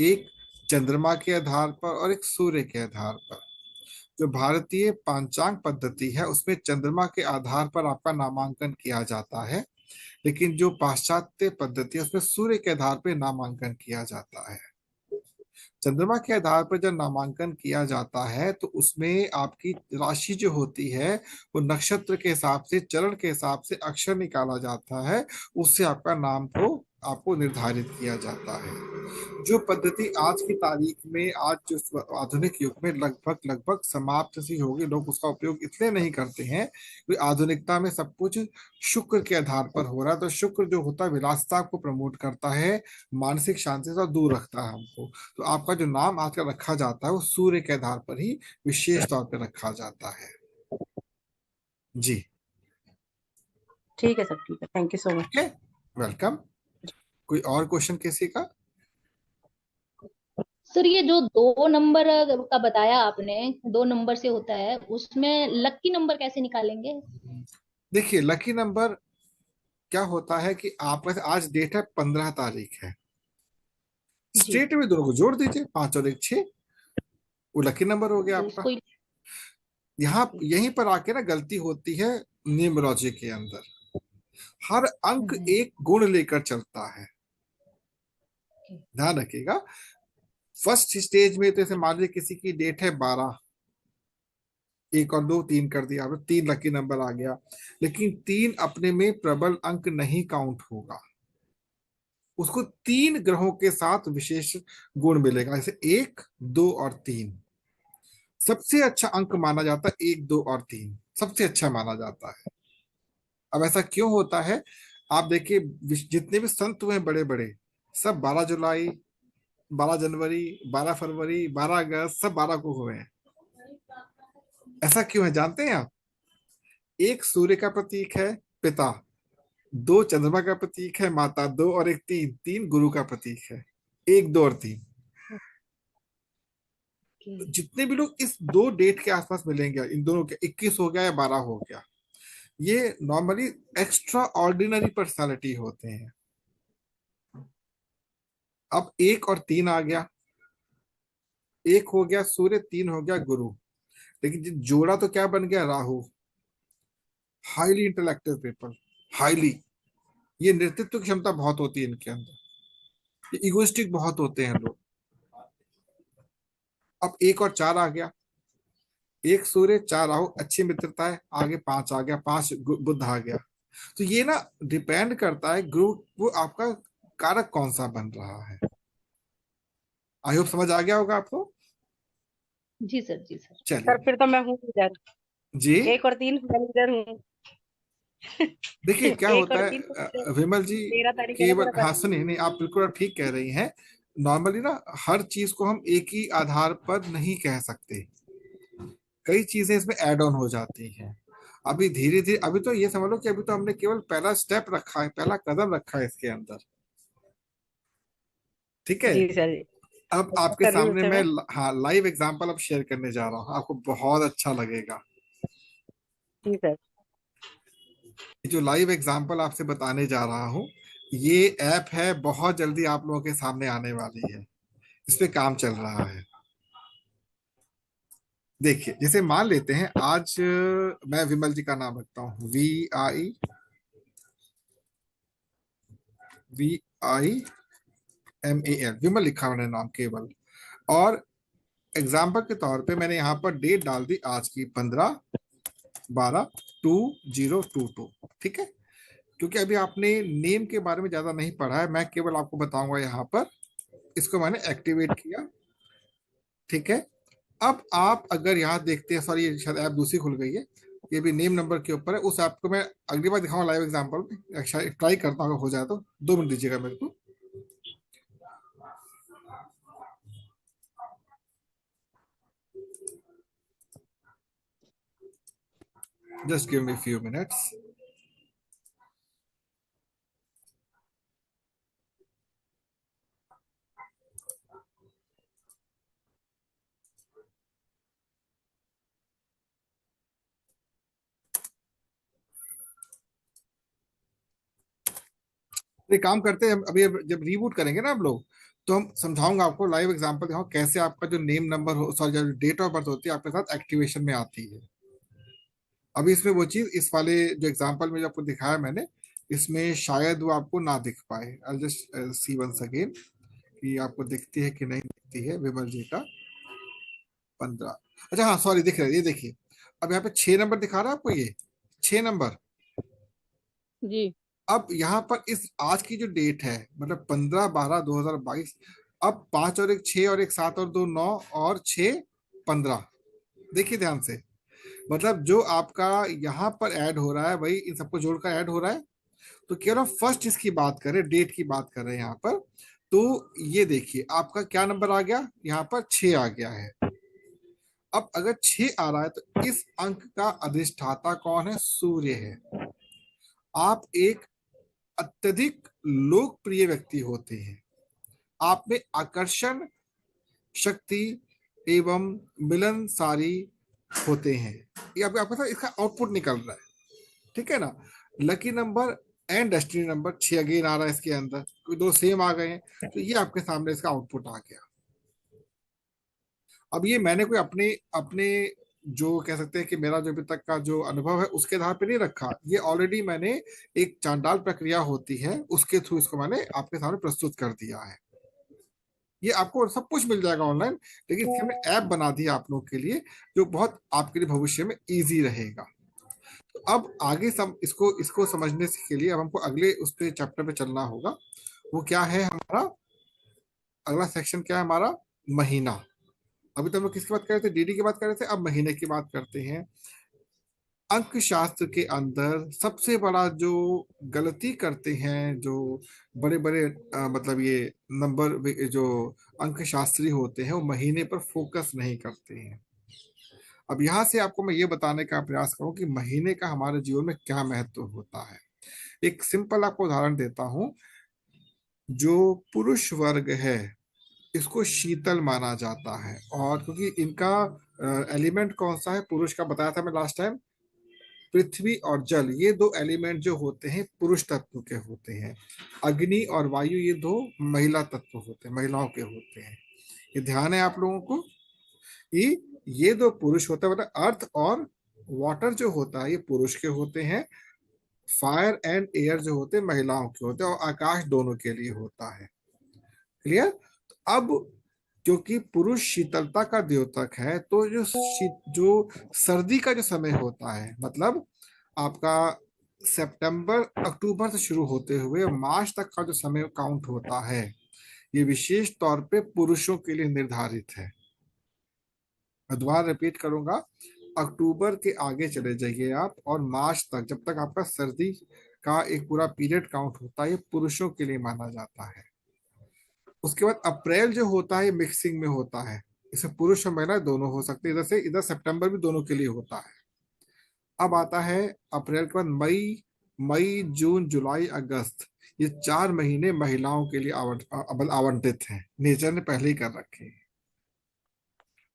एक चंद्रमा के आधार पर और एक सूर्य के आधार पर। जो भारतीय पांचांग पद्धति है उसमें चंद्रमा के आधार पर आपका नामांकन किया जाता है, लेकिन जो पाश्चात्य पद्धति है उसमें सूर्य के आधार पर नामांकन किया जाता है। चंद्रमा के आधार पर जब नामांकन किया जाता है तो उसमें आपकी राशि जो होती है वो नक्षत्र के हिसाब से, चरण के हिसाब से अक्षर निकाला जाता है, उससे आपका नाम को आपको निर्धारित किया जाता है। जो पद्धति आज की तारीख में, आज जो आधुनिक युग में लगभग लगभग समाप्त सी होगी, लोग उसका उपयोग इसलिए नहीं करते हैं कि आधुनिकता में सब कुछ शुक्र के आधार पर हो रहा है। तो शुक्र जो होता है विलासिता को प्रमोट करता है, मानसिक शांति से दूर रखता है हमको। तो आपका जो नाम आजकल रखा जाता है वो सूर्य के आधार पर ही विशेष तौर पर रखा जाता है। जी।
ठीक है सर, ठीक है, थैंक यू सो
ठीक है,
मच।
वेलकम। कोई और क्वेश्चन किसी का?
सर ये जो 2 नंबर का बताया आपने, 2 नंबर से होता है, उसमें लकी नंबर कैसे निकालेंगे?
देखिए, लकी नंबर क्या होता है कि आपका आज डेट है, 15 तारीख है,
जी।
स्ट्रेट में दोनों को जोड़ दीजिए, 5 और 1 6, वो लकी नंबर हो गया
तो
आपका।
उसको
यहाँ यहीं पर आके ना गलती होती है न्यूमरोलॉजी के अंदर। हर अंक
हम्म,
एक गुण लेकर चलता है,
okay,
ध्यान रखिएगा। फर्स्ट स्टेज में तो ऐसे मान लीजिए किसी की डेट है 12, 1 और 2 3 कर दिया आपने, 3 लकी नंबर आ गया। लेकिन 3 अपने में प्रबल अंक नहीं काउंट होगा, उसको 3 ग्रहों के साथ विशेष गुण मिलेगा। जैसे 1 2 और 3 सबसे अच्छा अंक माना जाता है, 1 2 और 3 सबसे अच्छा माना जाता है। अब ऐसा क्यों होता है? आप देखिए, जितने भी संत हुए बड़े बड़े, सब 12 जुलाई, 12 जनवरी, 12 फरवरी, 12 अगस्त, सब 12 को हुए हैं। ऐसा क्यों है जानते हैं आप? एक सूर्य का प्रतीक है पिता, 2 चंद्रमा का प्रतीक है माता, 2 और 1 3, 3 गुरु का प्रतीक है, 1 2 और 3।
okay,
जितने भी लोग इस 2 डेट के आसपास मिलेंगे, इन दोनों के 21 हो गया या 12 हो गया, ये नॉर्मली एक्स्ट्रा ऑर्डिनरी पर्सनालिटी होते हैं। अब 1 और 3 आ गया, 1 हो गया सूर्य, 3 हो गया गुरु, लेकिन जोड़ा तो क्या बन गया, राहु। हाईली इंटेलेक्टिव पीपल, हाईली, ये नेतृत्व की क्षमता बहुत होती है इनके अंदर, ये इगोइस्टिक बहुत होते हैं लोग। अब 1 और 4 आ गया, 1 सूर्य, 4 राहु, अच्छी मित्रता है, आगे 5 आ गया, 5 बुध आ गया। तो ये ना डिपेंड करता है ग्रुप, वो आपका कारक कौन सा बन रहा है। आई होप समझ आ गया होगा आपको।
जी सर, जी सर।
सर
चलिए।
फिर तो मैं हूँ लीडर,
जी।
1 और 3 मैं लीडर हूँ।
देखिए क्या
एक
होता
और
है
तीन
विमल जी,
13 तारीख है ना
केवल,
मेरा
हाँ
बर्थडे।
सुनिए, नहीं आप बिल्कुल आप ठीक कह रही हैं। नॉर्मली ना हर चीज को हम एक ही आधार पर नहीं कह सकते, कई चीजें इसमें ऐड ऑन हो जाती हैं। अभी धीरे धीरे, अभी तो ये समझ लो कि अभी तो हमने केवल पहला स्टेप रखा है, पहला कदम रखा है इसके अंदर। ठीक है।
जी सर, जी
अब आपके
कर रही हूँ
सामने
उसे
मैं
मैं।
हाँ लाइव एग्जांपल अब शेयर करने जा रहा हूँ, आपको बहुत अच्छा लगेगा।
जी सर।
ये जो लाइव एग्जांपल आपसे बताने जा रहा हूँ, ये ऐप है, बहुत जल्दी आप लोगों के सामने आने वाली है, इस पे काम चल रहा है। देखिए, जैसे मान लेते हैं आज मैं विमल जी का नाम रखता हूँ, VIMAL, विमल लिखा मैंने नाम केवल। और एग्जाम्पल के तौर पे मैंने यहाँ पर डेट डाल दी आज की, 15/12/2022। ठीक है, क्योंकि अभी आपने नेम के बारे में ज्यादा नहीं पढ़ा है, मैं केवल आपको बताऊंगा यहाँ पर। इसको मैंने एक्टिवेट किया। ठीक है। अब आप अगर यहाँ देखते हैं, सॉरी ये शायद ऐप दूसरी खुल गई है, ये भी नेम नंबर के ऊपर है, उस ऐप को मैं अगली बार दिखाऊंगा लाइव एग्जांपल में, ट्राई करता हूँ, अगर हो जाए तो 2 मिनट दीजिएगा मेरे को। Just give me a few minutes. ये काम करते हैं अभी, जब रीबूट करेंगे ना हम लोग, तो हम समझाऊंगा आपको, लाइव एग्जांपल दिखाऊं कैसे आपका जो नेम नंबर हो, सॉरी, जो डेट ऑफ बर्थ होती है आपके साथ एक्टिवेशन में आती है। अभी इसमें वो चीज, इस वाले जो एग्जांपल में जो आपको दिखाया मैंने, इसमें शायद वो आपको ना दिख पाए। I just see once again कि आपको दिखती है कि नहीं दिखती है विमल जी का 15। अच्छा हाँ, सॉरी, दिख रहा है, ये देखिए। अब यहाँ पे 6 नंबर दिखा रहा है आपको, ये 6 नंबर।
जी।
अब यहाँ पर इस आज की जो डेट है, मतलब 15/12/2022, अब 5 और 1 6 और 1 7 और 2 9 और 6 15। देखिए ध्यान से, मतलब जो आपका यहाँ पर ऐड हो रहा है वही इन सबको जोड़कर ऐड हो रहा है। तो केवल फर्स्ट इसकी बात करें, डेट की बात कर रहे हैं यहाँ पर, तो ये देखिए आपका क्या नंबर आ गया, यहाँ पर 6 आ गया है। अब अगर 6 आ रहा है तो इस अंक का अधिष्ठाता कौन है? सूर्य है। आप एक अत्यधिक लोकप्रिय व्यक्ति होते हैं, आप में आकर्षण शक्ति एवं मिलनसारी होते हैं। ये आपका साथ इसका आउटपुट निकल रहा है, ठीक है ना। Lucky number and destiny number 6 again आ रहा है इसके अंदर, कोई दो सेम आ गए हैं, तो ये आपके सामने इसका आउटपुट आ गया। अब ये मैंने कोई अपने अपने जो कह सकते हैं कि मेरा जो अभी तक का जो अनुभव है उसके आधार पे नहीं रखा, ये ऑलरेडी मैंने एक चांडाल प्रक्रिया होती है उसके थ्रू इसको मैंने आपके सामने प्रस्तुत कर दिया है। ये आपको सब कुछ मिल जाएगा ऑनलाइन, लेकिन इसकी हमने ऐप बना दी आप लोगों के लिए, जो बहुत आपके लिए भविष्य में इजी रहेगा। तो अब आगे सब इसको इसको समझने के लिए अब हमको अगले उस पे चैप्टर पे चलना होगा। वो क्या है हमारा अगला सेक्शन? क्या है हमारा? महीना। अभी तो हम लोग किसकी बात कर रहे थे? डीडी की बात कर रहे थे, अब महीने की बात करते हैं। अंक शास्त्र के अंदर सबसे बड़ा जो गलती करते हैं जो बड़े बड़े मतलब ये नंबर जो अंक शास्त्री होते हैं, वो महीने पर फोकस नहीं करते हैं। अब यहाँ से आपको मैं ये बताने का प्रयास करूं कि महीने का हमारे जीवन में क्या महत्व होता है। एक सिंपल आपको उदाहरण देता हूं। जो पुरुष वर्ग है इसको शीतल माना जाता है, और क्योंकि इनका एलिमेंट कौन सा है, पुरुष का बताया था मैं लास्ट टाइम, पृथ्वी और जल, ये दो एलिमेंट जो होते हैं पुरुष तत्व के होते हैं। अग्नि और वायु ये दो महिला तत्व होते हैं, महिलाओं के होते हैं। ये ध्यान है आप लोगों को कि ये दो पुरुष होता है, मतलब अर्थ और वाटर जो होता है ये पुरुष के होते हैं, फायर एंड एयर जो होते हैं महिलाओं के होते हैं, और आकाश दोनों के लिए होता है। क्लियर? अब क्योंकि पुरुष शीतलता का द्योतक है, तो जो सर्दी का जो समय होता है, मतलब आपका सितंबर अक्टूबर से शुरू होते हुए मार्च तक का जो समय काउंट होता है, ये विशेष तौर पे पुरुषों के लिए निर्धारित है। मैं दोबारा रिपीट करूंगा, अक्टूबर के आगे चले जाइए आप, और मार्च तक जब तक आपका सर्दी का एक पूरा पीरियड काउंट होता है, ये पुरुषों के लिए माना जाता है। उसके बाद अप्रैल जो होता है मिक्सिंग में होता है, इसमें पुरुष और महिला दोनों हो सकते हैं, इधर से इधर सितंबर भी दोनों के लिए होता है। अब आता है अप्रैल के बाद मई, मई जून जुलाई अगस्त, ये 4 महीने महिलाओं के लिए आवंटित हैं, नेचर ने पहले ही कर रखे हैं।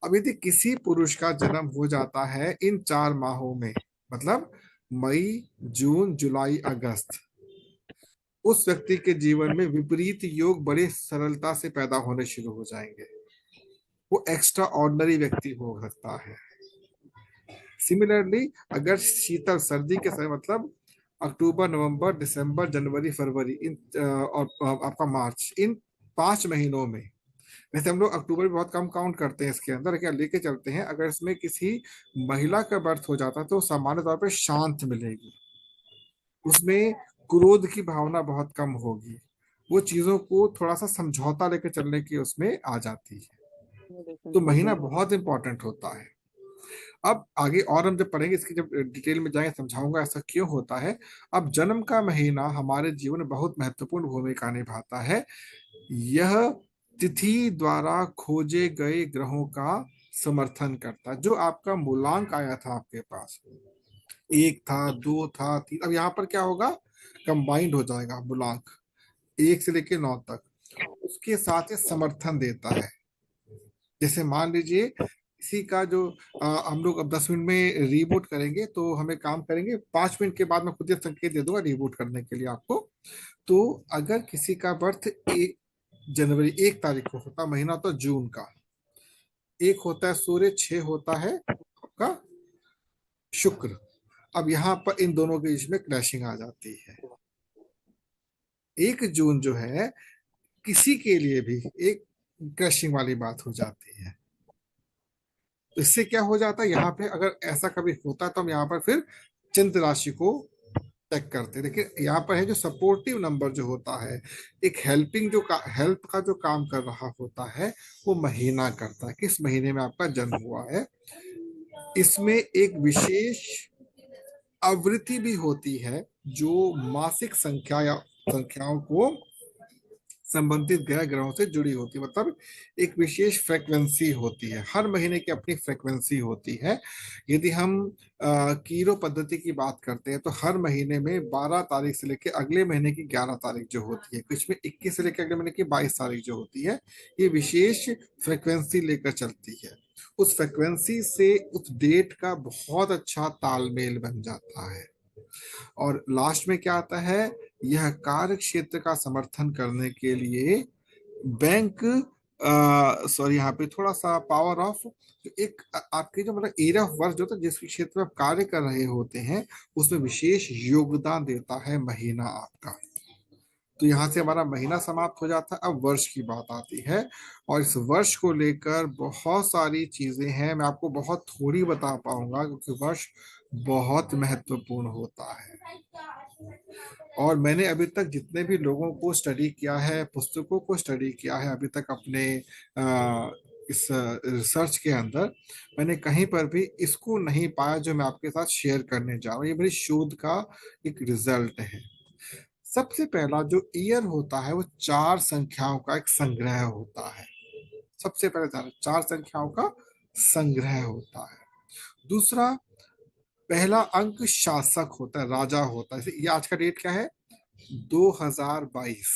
अब यदि किसी पुरुष का जन्म हो जाता है इन 4 माहों में, मतलब मई जून जुलाई अगस्त, उस व्यक्ति के जीवन में विपरीत योग बड़े सरलता से पैदा होने शुरू हो जाएंगे। वो एक्स्ट्रा ऑर्डिनरी व्यक्ति हो सकता है। सिमिलरली अगर शीतल सर्दी के समय, मतलब अक्टूबर नवंबर दिसंबर जनवरी फरवरी इन और आपका मार्च, इन 5 महीनों में, वैसे हम लोग अक्टूबर भी बहुत कम काउंट करते हैं इसके अंदर, क्या लेके चलते हैं, अगर इसमें किसी महिला का बर्थ हो जाता है तो सामान्य तौर पर शांत मिलेगी, उसमें क्रोध की भावना बहुत कम होगी, वो चीजों को थोड़ा सा समझौता लेकर चलने की उसमें आ जाती है। तो महीना बहुत इंपॉर्टेंट होता है। अब आगे और हम जब पढ़ेंगे इसकी, जब डिटेल में जाएंगे समझाऊंगा ऐसा क्यों होता है। अब जन्म का महीना हमारे जीवन में बहुत महत्वपूर्ण भूमिका निभाता है। यह तिथि द्वारा खोजे गए ग्रहों का समर्थन करता है। जो आपका मूलांक आया था आपके पास, एक था, दो था, तीन, अब यहाँ पर क्या होगा, कंबाइंड हो जाएगा बुलांक, एक से लेके 9 तक। उसके साथ ये समर्थन देता है। जैसे मान लीजिए किसी का जो हम लोग अब 10 मिनट में रीबूट करेंगे, तो हमें काम करेंगे, 5 मिनट के बाद मैं खुद ही संकेत दे दूंगा रीबूट करने के लिए आपको। तो अगर किसी का बर्थ 1 जनवरी 1 तारीख को होता, महीना होता जून का, 1 होता है सूर्य, 6 होता है आपका शुक्र। अब यहाँ पर इन दोनों के बीच में क्रैशिंग आ जाती है। 1 जून जो है किसी के लिए भी एक क्रैशिंग वाली बात हो जाती है। तो इससे क्या हो जाता है, यहाँ पे अगर ऐसा कभी होता है तो हम यहाँ पर फिर चंद्र राशि को चेक करते हैं। देखिए यहाँ पर है जो सपोर्टिव नंबर जो होता है, एक हेल्पिंग जो हेल्प का जो काम कर रहा होता है, वो महीना करता है, किस महीने में आपका जन्म हुआ है। इसमें एक विशेष आवृत्ति भी होती है जो मासिक संख्या या संख्याओं को संबंधित ग्रह ग्रहों से जुड़ी होती है। मतलब एक विशेष फ्रीक्वेंसी होती है, हर महीने की अपनी फ्रीक्वेंसी होती है। यदि हम कीरो पद्धति की बात करते हैं तो हर महीने में 12 तारीख से लेकर अगले महीने की 11 तारीख जो होती है, कुछ में 21 से लेकर अगले महीने की 22 तारीख जो होती है, ये विशेष फ्रीक्वेंसी लेकर चलती है। उस फ्रीक्वेंसी से उस डेट का बहुत अच्छा तालमेल बन जाता है। और लास्ट में क्या आता है, यह कार्य क्षेत्र का समर्थन करने के लिए बैंक, सॉरी यहाँ पे थोड़ा सा पावर ऑफ, एक आपके जो मतलब एरिया ऑफ वर्क जो होता है, जिस क्षेत्र में आप कार्य कर रहे होते हैं, उसमें विशेष योगदान देता है महीना आपका। तो यहाँ से हमारा महीना समाप्त हो जाता है, अब वर्ष की बात आती है। और इस वर्ष को लेकर बहुत सारी चीजें हैं, मैं आपको बहुत थोड़ी बता पाऊंगा क्योंकि वर्ष बहुत महत्वपूर्ण होता है। और मैंने अभी तक जितने भी लोगों को स्टडी किया है, पुस्तकों को स्टडी किया है अभी तक अपने इस रिसर्च के अंदर, मैंने कहीं पर भी इसको नहीं पाया जो मैं आपके साथ शेयर करने जा रहा हूँ। ये मेरी शोध का एक रिजल्ट है। सबसे पहला जो ईयर होता है वो 4 संख्याओं का एक संग्रह होता है। सबसे पहले 4 संख्याओं का संग्रह होता है। दूसरा, पहला अंक शासक होता है, राजा होता है। ये आज का डेट क्या है, 2022।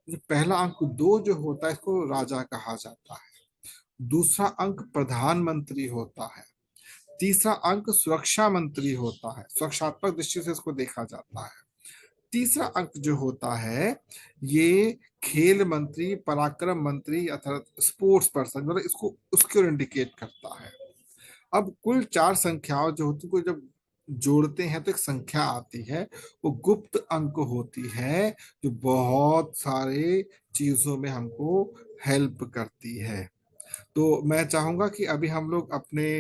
जो पहला अंक 2 जो होता है इसको राजा कहा जाता है। दूसरा अंक प्रधानमंत्री होता है। तीसरा अंक सुरक्षा मंत्री होता है, सुरक्षात्मक दृष्टि से इसको देखा जाता है। तीसरा अंक जो होता है ये खेल मंत्री, पराक्रम मंत्री अर्थात स्पोर्ट्स पर्सन, मतलब इसको उसको इंडिकेट करता है। अब कुल 4 संख्याओं जो होती है जब जोड़ते हैं तो एक संख्या आती है, वो गुप्त अंक होती है, जो बहुत सारे चीजों में हमको हेल्प करती है। तो मैं चाहूंगा कि अभी हम लोग अपने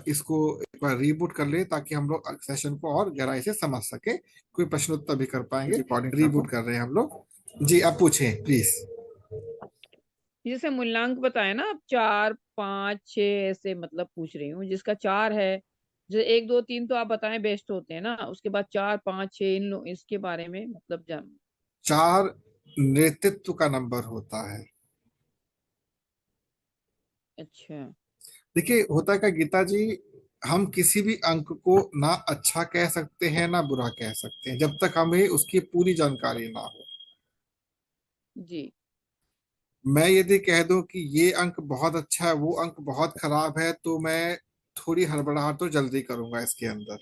इसको एक बार रीबूट कर ले ताकि हम लोग सेशन को और गहराई से समझ सके, कोई प्रश्न उत्तर भी कर पाएंगे। रिकॉर्डिंग रीबूट कर रहे हैं हम लोग। जी आप पूछें प्लीज।
जैसे मूल्यांक बताया ना आप, 4 5 6 ऐसे मतलब पूछ रही हूँ। जिसका 4 है, जैसे 1 2 3 तो आप बताएं बेस्ट होते हैं ना, उसके बाद 4 5 6 इसके बारे में मतलब जान।
4 नेतृत्व का नंबर होता है।
अच्छा।
देखिए होता क्या गीता जी, हम किसी भी अंक को ना अच्छा कह सकते हैं ना बुरा कह सकते हैं जब तक हमें उसकी पूरी जानकारी ना हो।
जी।
मैं यदि कह दूं कि ये अंक बहुत अच्छा है, वो अंक बहुत खराब है, तो मैं थोड़ी हड़बड़ाहट तो जल्दी करूंगा इसके अंदर।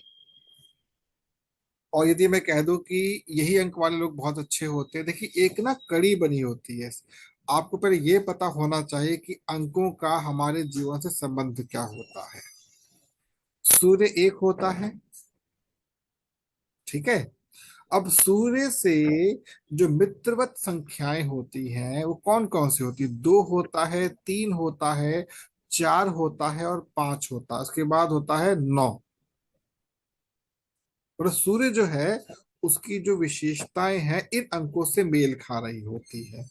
और यदि मैं कह दूं कि यही अंक वाले लोग बहुत अच्छे होते हैं, देखिए एक ना कड़ी बनी होती है। आपको पहले ये पता होना चाहिए कि अंकों का हमारे जीवन से संबंध क्या होता है। सूर्य 1 होता है, ठीक है। अब सूर्य से जो मित्रवत संख्याएं होती हैं वो कौन कौन सी होती है, 2 होता है, 3 होता है, 4 होता है और 5 होता है, उसके बाद होता है 9। और सूर्य जो है उसकी जो विशेषताएं हैं इन अंकों से मेल खा रही होती है।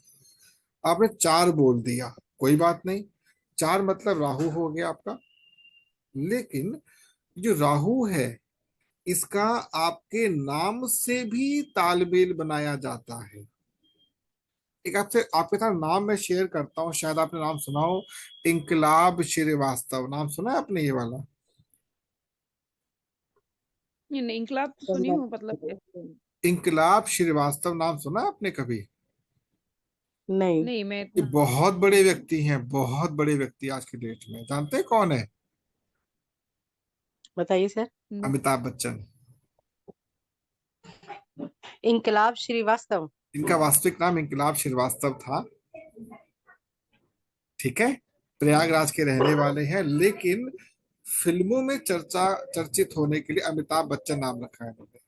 आपने 4 बोल दिया, कोई बात नहीं, 4 मतलब राहु हो गया आपका। लेकिन जो राहु है इसका आपके नाम से भी तालमेल बनाया जाता है। एक आपसे आपके साथ नाम मैं शेयर करता हूँ, शायद आपने नाम सुना हो, इंकलाब श्रीवास्तव। नाम सुना है आपने ये वाला?
नहीं, इंकलाब तो सुनी हूँ, मतलब कैसे?
इंकलाब श्रीवास्तव नाम सुना आपने कभी?
नहीं।
नहीं, मैं
ये
इतना।
बहुत बड़े व्यक्ति हैं, बहुत बड़े व्यक्ति आज की डेट में। जानते हैं कौन है?
बताइए सर।
अमिताभ बच्चन।
इनकलाब श्रीवास्तव।
इनका वास्तविक नाम इंकलाब श्रीवास्तव था। ठीक है। प्रयागराज के रहने वाले हैं, लेकिन फिल्मों में चर्चित होने के लिए अमिताभ बच्चन नाम रखा है इन्होंने।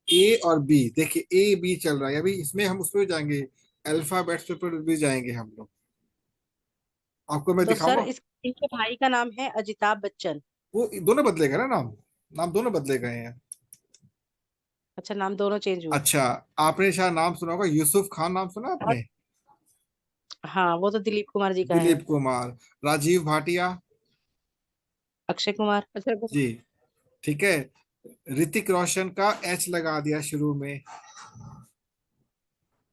ए और बी, देखिए ए बी चल रहा है अभी, इसमें हम उसमें जाएंगे, अल्फाबेट्स पर भी जाएंगे हम लोग। आपको मैं
तो सर
दिखाऊंगा।
इनके भाई का नाम है अजिताभ बच्चन।
वो दोनों बदले गए ना नाम, नाम दोनों बदले गए हैं।
अच्छा, नाम दोनों चेंज हुए।
अच्छा, आपने शायद नाम सुना होगा यूसुफ खान, नाम सुना
और
आपने?
हाँ, वो तो दिलीप कुमार जी का है।
दिलीप कुमार। राजीव भाटिया।
अक्षय कुमार।
अच्छा,
जी। ठीक है। ऋतिक रोशन का एच लगा दिया शुरू में।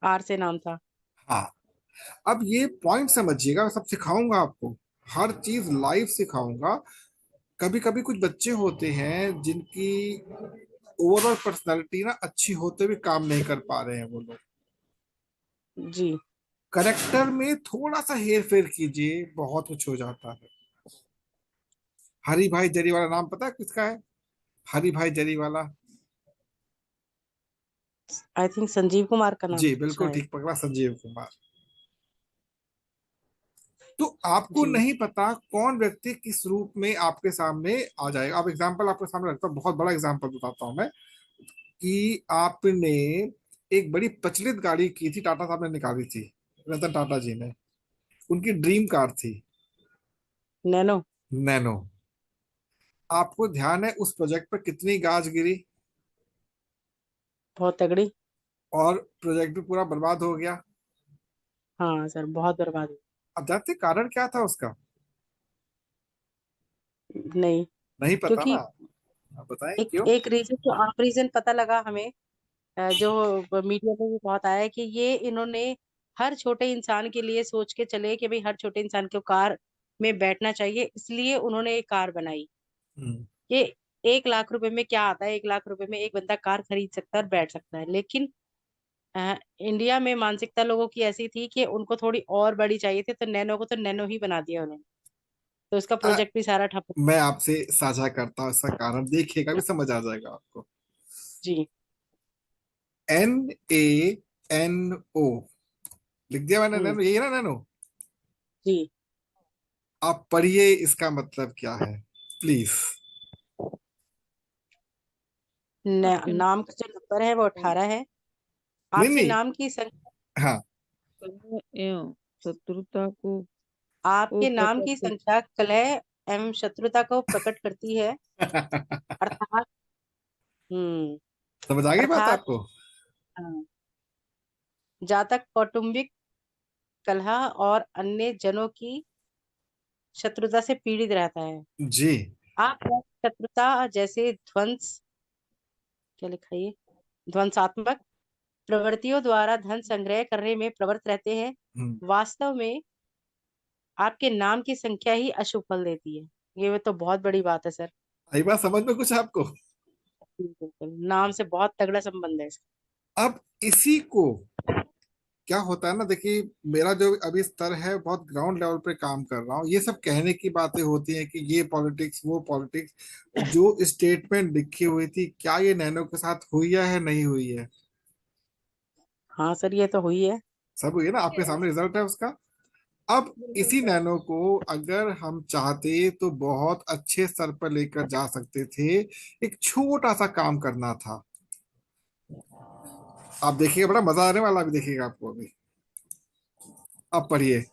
आर से नाम था।
हाँ। अब ये पॉइंट समझिएगा, मैं सब सिखाऊंगा आपको, हर चीज लाइव सिखाऊंगा। कभी कभी कुछ बच्चे होते हैं जिनकी ओवरऑल पर्सनालिटी ना अच्छी होते हुए काम नहीं कर पा रहे हैं वो लोग।
जी।
करेक्टर में थोड़ा सा हेर फेर कीजिए, बहुत कुछ हो जाता है। हरी भाई जरी वाला नाम पता है किसका है? हरी भाई जरी वाला।
आई थिंक संजीव कुमार का नाम
जी
है
बिल्कुल
शायद।
ठीक पकड़ा, संजीव कुमार। तो आपको
जी।
नहीं पता कौन व्यक्ति किस रूप में आपके सामने आ जाएगा। आप एग्जाम्पल आपके सामने रखता हूँ, बहुत बड़ा एग्जाम्पल बताता हूँ मैं, कि आपने एक बड़ी प्रचलित गाड़ी की थी, टाटा साहब ने निकाली थी, रतन टाटा जी ने। उनकी ड्रीम कार थी
नैनो।
नैनो। आपको ध्यान है उस प्रोजेक्ट पर कितनी गाज गिरी?
बहुत तगड़ी।
और प्रोजेक्ट भी पूरा बर्बाद हो गया।
हाँ सर, बहुत बर्बाद हुई।
अब जानते हैं कारण क्या था उसका?
नहीं।
नहीं पता ना?
क्योंकि
आप बताएं
एक
क्यों।
एक रीजन, जो आप रीजन पता लगा हमें, जो मीडिया पे भी बहुत आया है कि ये इन्होंने हर छोटे इंसान के लिए सोच के चले कि भाई हर छोटे इंसान को कार में बैठना चाहिए, इसलिए उन्होंने एक कार बनाई।
हम्म।
ये 1 लाख रुपए में क्या आता है, 1 लाख रुपए में एक बंदा कार खरीद सकता है और बैठ सकता है, लेकिन इंडिया में मानसिकता लोगों की ऐसी थी कि उनको थोड़ी और बड़ी चाहिए थी, तो नैनो को तो नैनो ही बना दिया उन्होंने। तो उसका
आ,
प्रोजेक्ट भी सारा ठप।
मैं आपसे साझा करता हूँ इसका कारण, देखिएगा भी समझ आ जाएगा आपको।
जी।
NANO लिख दिया मैंने,
हम्म।
नैनो यही है ना नैनो?
जी।
आप पढ़िए इसका मतलब क्या है, प्लीज।
आपके
नाम का जो नंबर है वो 18 है।
नहीं
आपके
नहीं।
नाम की संख्या,
हाँ।
एवं शत्रुता को वो
आपके नाम
प्रकट
की
कर।
संख्या कलह एवं शत्रुता को प्रकट करती है। अर्थात। हम्म।
समझ आ गई बात
अर्थात।
आपको?
हाँ, जातक कौटुंबिक कलह और अन्य जनों की शत्रुता से पीड़ित रहता है।
जी।
आप शत्रुता जैसे ध्वंस, क्या लिखा है ये, ध्वंसात्मक प्रवृत्तियों द्वारा धन संग्रह करने में प्रवृत्त रहते हैं।
हम्म।
वास्तव में आपके नाम की संख्या ही अशुभ फल देती है। ये तो बहुत बड़ी बात है सर।
आई बात समझ में कुछ आपको?
बिल्कुल, नाम से बहुत तगड़ा संबंध है इसका।
अब इसी को क्या होता है ना, देखिए, मेरा जो अभी स्तर है बहुत ग्राउंड लेवल पे काम कर रहा हूँ। ये सब कहने की बातें होती हैं कि ये पॉलिटिक्स वो पॉलिटिक्स, जो स्टेटमेंट लिखी हुई थी, क्या ये नैनो के साथ हुई है नहीं हुई है?
हाँ सर, ये तो हुई है।
सब हुई है ना, आपके सामने रिजल्ट है उसका। अब
बिल्कुल
इसी
सर।
नैनो को अगर हम चाहते तो बहुत अच्छे स्तर पर लेकर जा सकते थे। एक छोटा सा काम करना था। आप देखिएगा, बड़ा मजा आने वाला, भी देखिएगा आपको अभी। अब पढ़िए।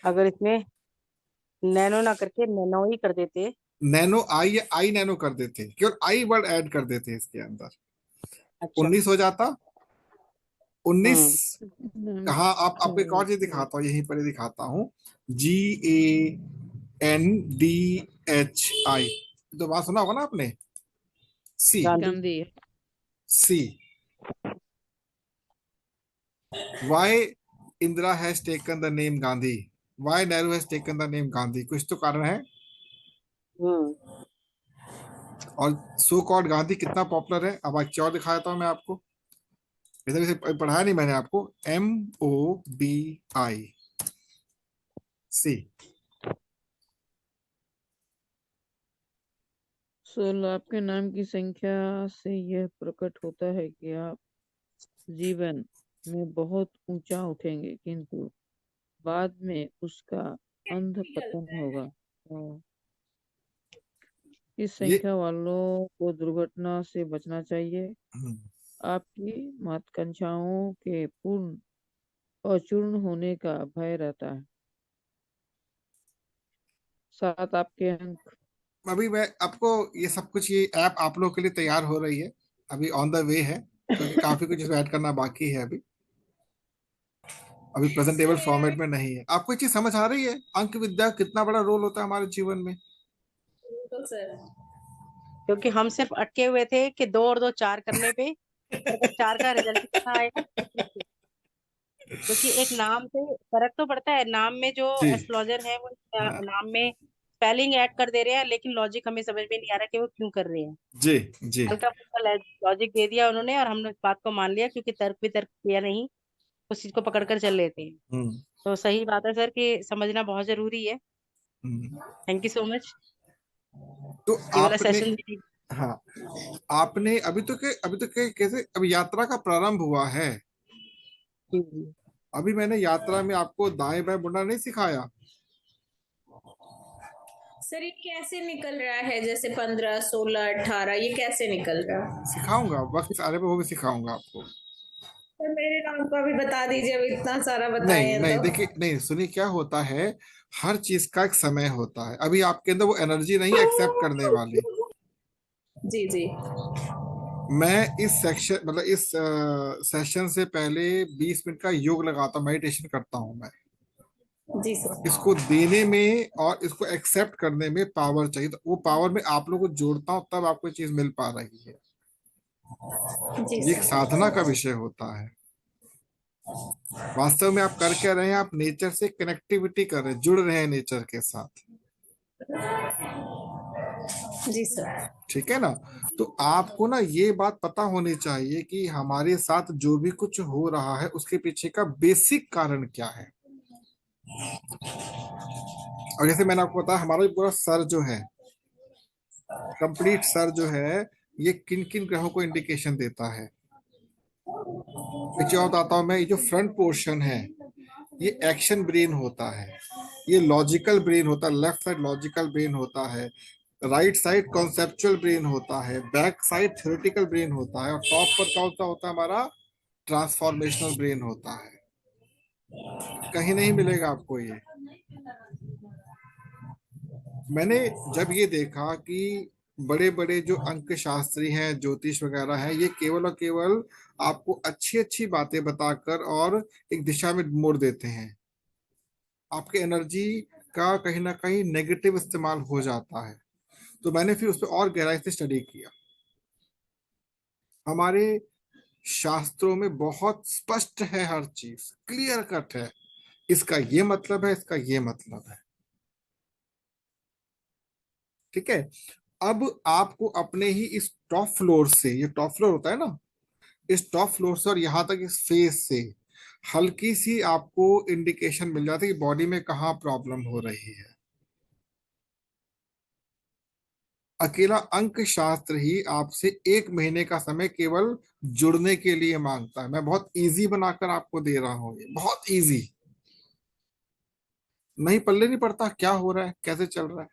अगर इसमें नैनो ना करके नैनो ही कर देते।
नैनो आई, आई नैनो कर देते, केवल आई वर्ड ऐड कर देते इसके अंदर,
अच्छा।
19 हो जाता। 19।
हम्म।
कहा आप, आपको एक और चीज दिखाता हूँ, यहीं पर ही दिखाता हूँ। GANDHI, तो बात सुना होगा ना आपने? See.
Gandhi.
Gandhi.
See. Why Indira has taken the name Gandhi? Why Nehru has taken the name Gandhi, कुछ तो कारण है। और सो कॉल्ड गांधी कितना पॉपुलर है, अब एक और दिखा देता हूं मैं आपको। इधर इसे पढ़ाया नहीं मैंने आपको, MOBIC।
16 आपके नाम की संख्या से यह प्रकट होता है कि आप जीवन में बहुत ऊंचा उठेंगे, किंतु बाद में उसका अंध पतन होगा। और इस
ये
संख्या वालों को दुर्घटना से बचना चाहिए।
हम्म,
आपकी महत्वाकांक्षाओं के पूर्ण और चूर्ण होने का भय रहता है। 7 आपके अंक।
अभी मैं आपको ये सब कुछ, ये ऐप आप लोगों के लिए तैयार हो रही है, अभी ऑन द वे है, क्योंकि काफी कुछ इसमें ऐड करना बाकी है अभी। अभी प्रेजेंटेबल फॉर्मेट में नहीं है। आपको ये चीज समझ आ रही है अंक विद्या का कितना बड़ा रोल होता है हमारे जीवन में?
बिल्कुल सर।
क्योंकि हम सिर्फ अटके हुए थे कि 2 और 2 4 करने पे, और अगर 4 का रिजल्ट कितना आएगा तो देखिए। क्योंकि एक नाम से फर्क तो पड़ता है, नाम में जो
जी।
एस्ट्रोलॉजर है वो
हाँ,
नाम में स्पेलिंग ऐड कर दे रहे हैं, लेकिन लॉजिक हमें समझ में नहीं आ रहा कि वो क्यों कर रहे हैं।
जी। जी।
हल्का फुल्का लॉजिक दे दिया उन्होंने और हमने इस बात को मान लिया, क्योंकि तर्क वितर्क किया नहीं, उस चीज को पकड़ कर चल लेते हैं।
हम्म।
तो सही बात है सर कि समझना बहुत जरूरी है।
Hmm.
Thank you so much.
तो
ये वाला
आपने,
सेशन भी।
हाँ, आपने अभी तो के कैसे अभी यात्रा का प्रारंभ हुआ है।
जी जी।
अभी मैंने यात्रा में आपको दाएं बाएं मुड़ना नहीं सिखाया।
सर ये कैसे निकल रहा है, जैसे 15, 16, 18 ये कैसे निकल रहा है?
सिखाऊंगा, वक्त आने पे वो भी सिखाऊंगा आपको।
सर मेरे नाम का भी बता दीजिए, अब इतना सारा बताए
नहीं
हैं
नहीं,
तो।
देखिए, नहीं सुनिए, क्या होता है, हर चीज का एक समय होता है। अभी आपके अंदर वो एनर्जी नहीं एक्सेप्ट करने वाली।
जी जी।
मैं इस सेक्शन, मतलब इस सेशन से पहले 20 मिनट का योग लगाता हूँ, मेडिटेशन करता हूँ मैं।
जी सर।
इसको देने में और इसको एक्सेप्ट करने में पावर चाहिए, तो वो पावर में आप लोगों को जोड़ता हूँ, तब आपको ये चीज मिल पा रही है।
जी
ये एक
सर।
साधना का विषय होता है। वास्तव में आप कर क्या रहे हैं, आप नेचर से कनेक्टिविटी कर रहे हैं, जुड़ रहे हैं नेचर के साथ।
जी सर।
ठीक है ना? तो आपको ना ये बात पता होनी चाहिए कि हमारे साथ जो भी कुछ हो रहा है उसके पीछे का बेसिक कारण क्या है। और जैसे मैंने आपको बताया, हमारा पूरा सर जो है, कंप्लीट सर जो है, ये किन किन ग्रहों को इंडिकेशन देता है। पीछे बताता हूं मैं, ये जो फ्रंट पोर्शन है ये एक्शन ब्रेन होता है, ये लॉजिकल ब्रेन होता है, लेफ्ट साइड लॉजिकल ब्रेन होता है, राइट साइड कॉन्सेप्चुअल ब्रेन होता है, बैक साइड थ्योरेटिकल ब्रेन होता है, और टॉप पर कौन सा होता है हमारा, ट्रांसफॉर्मेशनल ब्रेन होता है। कहीं नहीं मिलेगा आपको ये। मैंने जब ये देखा कि बड़े बड़े जो अंक शास्त्री हैं, ज्योतिष वगैरह हैं, ये केवल और केवल आपको अच्छी अच्छी बातें बताकर और एक दिशा में मोड़ देते हैं, आपके एनर्जी का कहीं ना कहीं नेगेटिव इस्तेमाल हो जाता है। तो मैंने फिर उस पर और गहराई से स्टडी किया। हमारे शास्त्रों में बहुत स्पष्ट है, हर चीज क्लियर कट है, इसका ये मतलब है, इसका ये मतलब है। ठीक है? अब आपको अपने ही इस टॉप फ्लोर से, ये टॉप फ्लोर होता है ना, इस टॉप फ्लोर से और यहां तक इस फेस से हल्की सी आपको इंडिकेशन मिल जाती है कि बॉडी में कहाँ प्रॉब्लम हो रही है। अकेला अंक शास्त्र ही आपसे 1 महीने का समय केवल जुड़ने के लिए मांगता है। मैं बहुत इजी बनाकर आपको दे रहा हूं, ये बहुत इजी। नहीं, पल्ले नहीं पड़ता क्या हो रहा है, कैसे चल रहा है।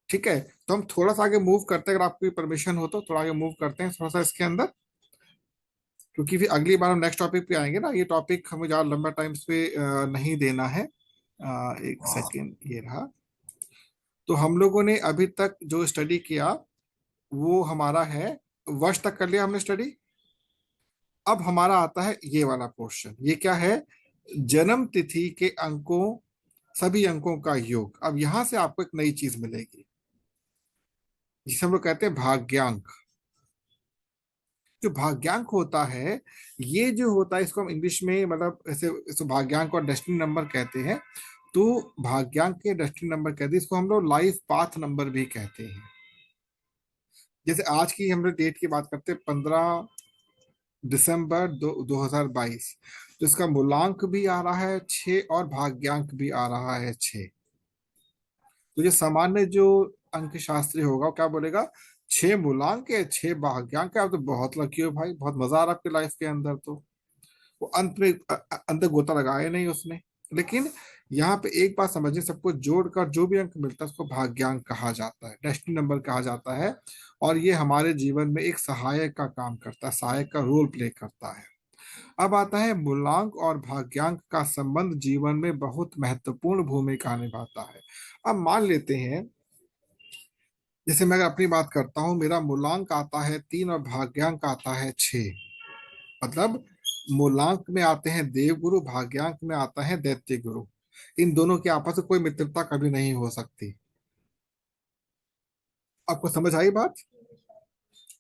ठीक है, तो हम थोड़ा सा आगे मूव करते हैं, अगर आपकी परमिशन हो तो थोड़ा आगे मूव करते हैं थोड़ा सा इसके अंदर, क्योंकि फिर अगली बार हम नेक्स्ट टॉपिक पे आएंगे ना। ये टॉपिक हमें ज्यादा लंबा टाइम पे नहीं देना है। एक सेकेंड, ये रहा। तो हम लोगों ने अभी तक जो स्टडी किया वो हमारा है, वर्ष तक कर लिया हमने स्टडी। अब हमारा आता है ये वाला पोर्शन, ये क्या है, जन्म तिथि के अंकों, सभी अंकों का योग। अब यहां से आपको एक नई चीज मिलेगी जिसे हम लोग कहते हैं भाग्यांक। जो भाग्यांक होता है, ये जो होता है इसको हम इंग्लिश में मतलब ऐसे इसको भाग्यांक और डेस्टिनी नंबर कहते हैं। तो भाग्यांक के डेस्टिनी नंबर कहते हैं, इसको हम लोग लाइफ पाथ नंबर भी कहते हैं। जैसे आज की हम लोग डेट की बात करते हैं 15 दिसंबर 2022, तो इसका मूलांक भी आ रहा है 6 और भाग्यांक भी आ रहा है 6। तो ये सामान्य जो अंक शास्त्री होगा वो क्या बोलेगा, 6 मूलांक है 6 भाग्यांक है, आप तो बहुत लकी हो भाई, बहुत मजा आ रहा है आपके लाइफ के अंदर। तो वो अंत में अंत गोता लगाया नहीं उसने। लेकिन यहाँ पे एक बात समझिए, सबको जोड़कर जो भी अंक मिलता है उसको भाग्यांक कहा जाता है, डेस्टिनी नंबर कहा जाता है। और ये हमारे जीवन में एक सहायक का काम करता है, सहायक का रोल प्ले करता है। अब आता है मूलांक और भाग्यांक का संबंध जीवन में बहुत महत्वपूर्ण भूमिका निभाता है। अब मान लेते हैं, जैसे मैं अगर अपनी बात करता हूँ, मेरा मूलांक आता है 3 और भाग्यांक आता है 6। मतलब मूलांक में आते हैं देवगुरु, भाग्यांक में आता है दैत्य गुरु। इन दोनों के आपस में कोई मित्रता कभी नहीं हो सकती। आपको समझ आई बात?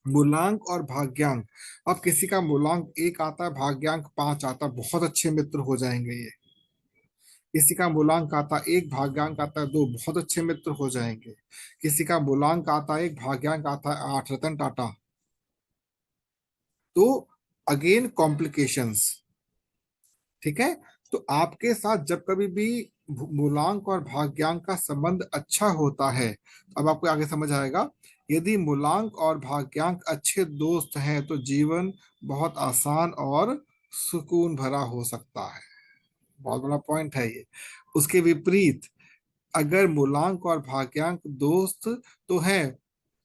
मूलांक और भाग्यांक, अब किसी का मूलांक 1 आता है, भाग्यांक 5 आता है, बहुत अच्छे मित्र हो जाएंगे ये। किसी का मूलांक आता 1, भाग्यांक आता है 2, बहुत अच्छे मित्र हो जाएंगे। किसी का मूलांक आता 1, भाग्यांक आता है 8, रतन टाटा। तो अगेन कॉम्प्लिकेशंस। ठीक है। तो आपके साथ जब कभी भी मूलांक और भाग्यांक का संबंध अच्छा होता है, अब आपको आगे समझ आएगा। यदि मूलांक और भाग्यांक अच्छे दोस्त हैं तो जीवन बहुत आसान और सुकून भरा हो सकता है। बहुत बड़ा पॉइंट है ये। उसके विपरीत, अगर मूलांक और भाग्यांक दोस्त तो हैं,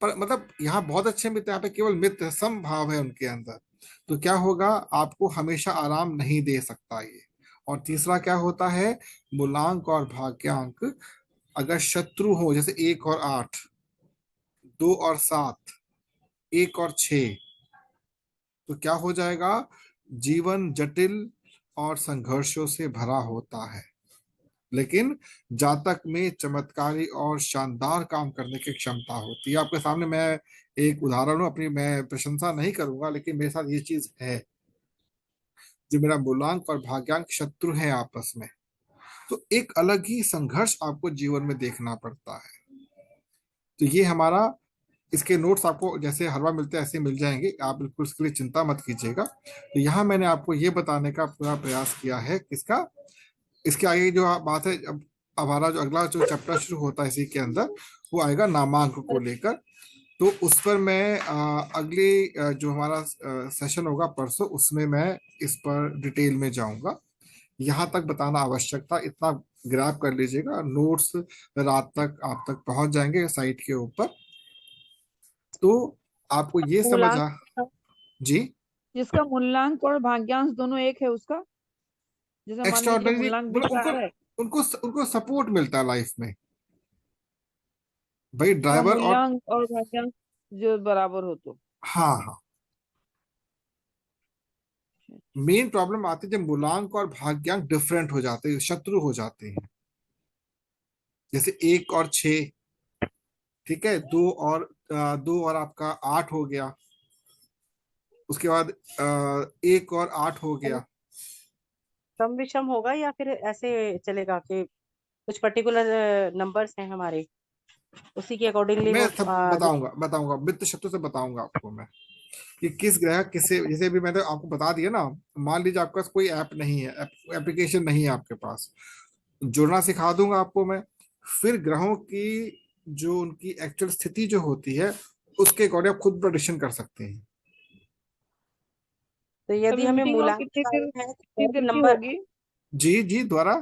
पर मतलब यहाँ बहुत अच्छे मित्र, यहाँ पे केवल मित्र, समभाव है उनके अंदर, तो क्या होगा, आपको हमेशा आराम नहीं दे सकता ये। और तीसरा क्या होता है, मूलांक और भाग्यांक अगर शत्रु हो, जैसे 1 और 8, 2 और 7, 1 और 6, तो क्या हो जाएगा, जीवन जटिल और संघर्षों से भरा होता है। लेकिन जातक में चमत्कारी और शानदार काम करने की क्षमता होती है। आपके सामने मैं एक उदाहरण हूं, अपनी मैं प्रशंसा नहीं करूंगा, लेकिन मेरे साथ ये चीज है। जो मेरा मूलांक और भाग्यांक शत्रु है आपस में, तो एक अलग ही संघर्ष आपको जीवन में देखना पड़ता है। तो ये हमारा, इसके नोट्स आपको जैसे हर बार मिलते हैं ऐसे मिल जाएंगे, आप बिल्कुल इसके लिए चिंता मत कीजिएगा। तो यहाँ मैंने आपको ये बताने का पूरा प्रयास किया है किसका, इसके आगे जो बात है, अब हमारा जो अगला जो चैप्टर शुरू होता है इसी के अंदर, वो आएगा नामांक को लेकर। तो उस पर मैं अगले जो हमारा सेशन होगा परसों, उसमें मैं इस पर डिटेल में जाऊंगा। यहाँ तक बताना आवश्यक था, इतना ग्रैब कर लीजिएगा, नोट्स रात तक आप तक पहुंच जाएंगे साइट के ऊपर। तो आपको ये समझ
मूलांक,
आ, जी,
जिसका मूलांक और भाग्यांश दोनों एक है उसका, जैसे मान लीजिए
एक्स्ट्राऑर्डिनरी,
मूलांक भी
उनको
4 है,
उनको उनको सपोर्ट मिलता है लाइफ में भाई,
अगर
ड्राइवर और,
मूल्यांक और भाग्यांश जो बराबर हो तो।
हाँ हाँ। मेन प्रॉब्लम आती है जब मूलांक और भाग्यांक डिफरेंट हो जाते हैं, शत्रु हो जाते हैं। जैसे 1 और 6, ठीक है, 2 और आपका 8 हो गया। उसके बाद 1 और 8 हो गया।
सम विषम होगा या फिर ऐसे चलेगा कि कुछ पर्टिकुलर नंबर्स हैं हमारे, उसी के अकॉर्डिंगली
मैं
वो
सब बताऊंगा बताऊंगा मित्र शत्रु से बताऊंगा आपको मैं, कि किस ग्रह किससे, जैसे भी मैंने आपको बता दिया ना। मान लीजिए आपके पास कोई ऐप नहीं है, एप्लीकेशन नहीं है आपके पास, जुड़ना सिखा दूंगा आपको मैं। फिर ग्रहों की जो उनकी एक्चुअल स्थिति जो होती है, उसके अकॉर्डिंग आप खुद प्रेडिक्शन कर सकते हैं।
तो
तो
यदि हमें
मीटिंग और
मूलांक
कितनी देर,
निकालना है तो
कितनी
कौन
देर
से
की
नंबर।
होगी?
जी जी, द्वारा,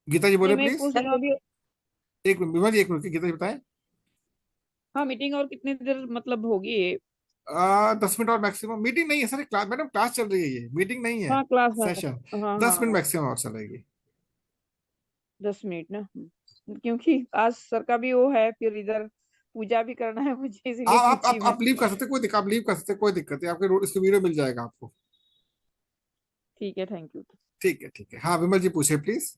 गीता जी
नहीं,
बोले
मैं
प्लीज।
पूछ रही हूँ अभी।
एक मिनट विमल जी, एक मिनट, गीता जी बताएं।
हाँ, मीटिंग और कितनी देर मतलब होगी ये?
10 मिनट और मैक्सिमम, मीटिंग नहीं है सर, क्लास मैडम, क्लास चल रही है, ये मीटिंग नहीं है,
हाँ, क्लास है।
सेशन।
हाँ हाँ
10 मिनट
हाँ,
मैक्सिमम और चलेगी।
10 मिनट ना। क्योंकि आज सर का भी वो है, फिर इधर पूजा भी करना है मुझे, इसीलिए पूछी मैं।
आप लीव कर सकते, कोई दिक्कत, आप लीव कर सकते, कोई दिक्कत है, आपके इसको वीडियो मिल जाएगा आपको।
ठीक है, थैंक यू।
ठीक है ठीक है, हाँ विमल जी पूछे प्लीज।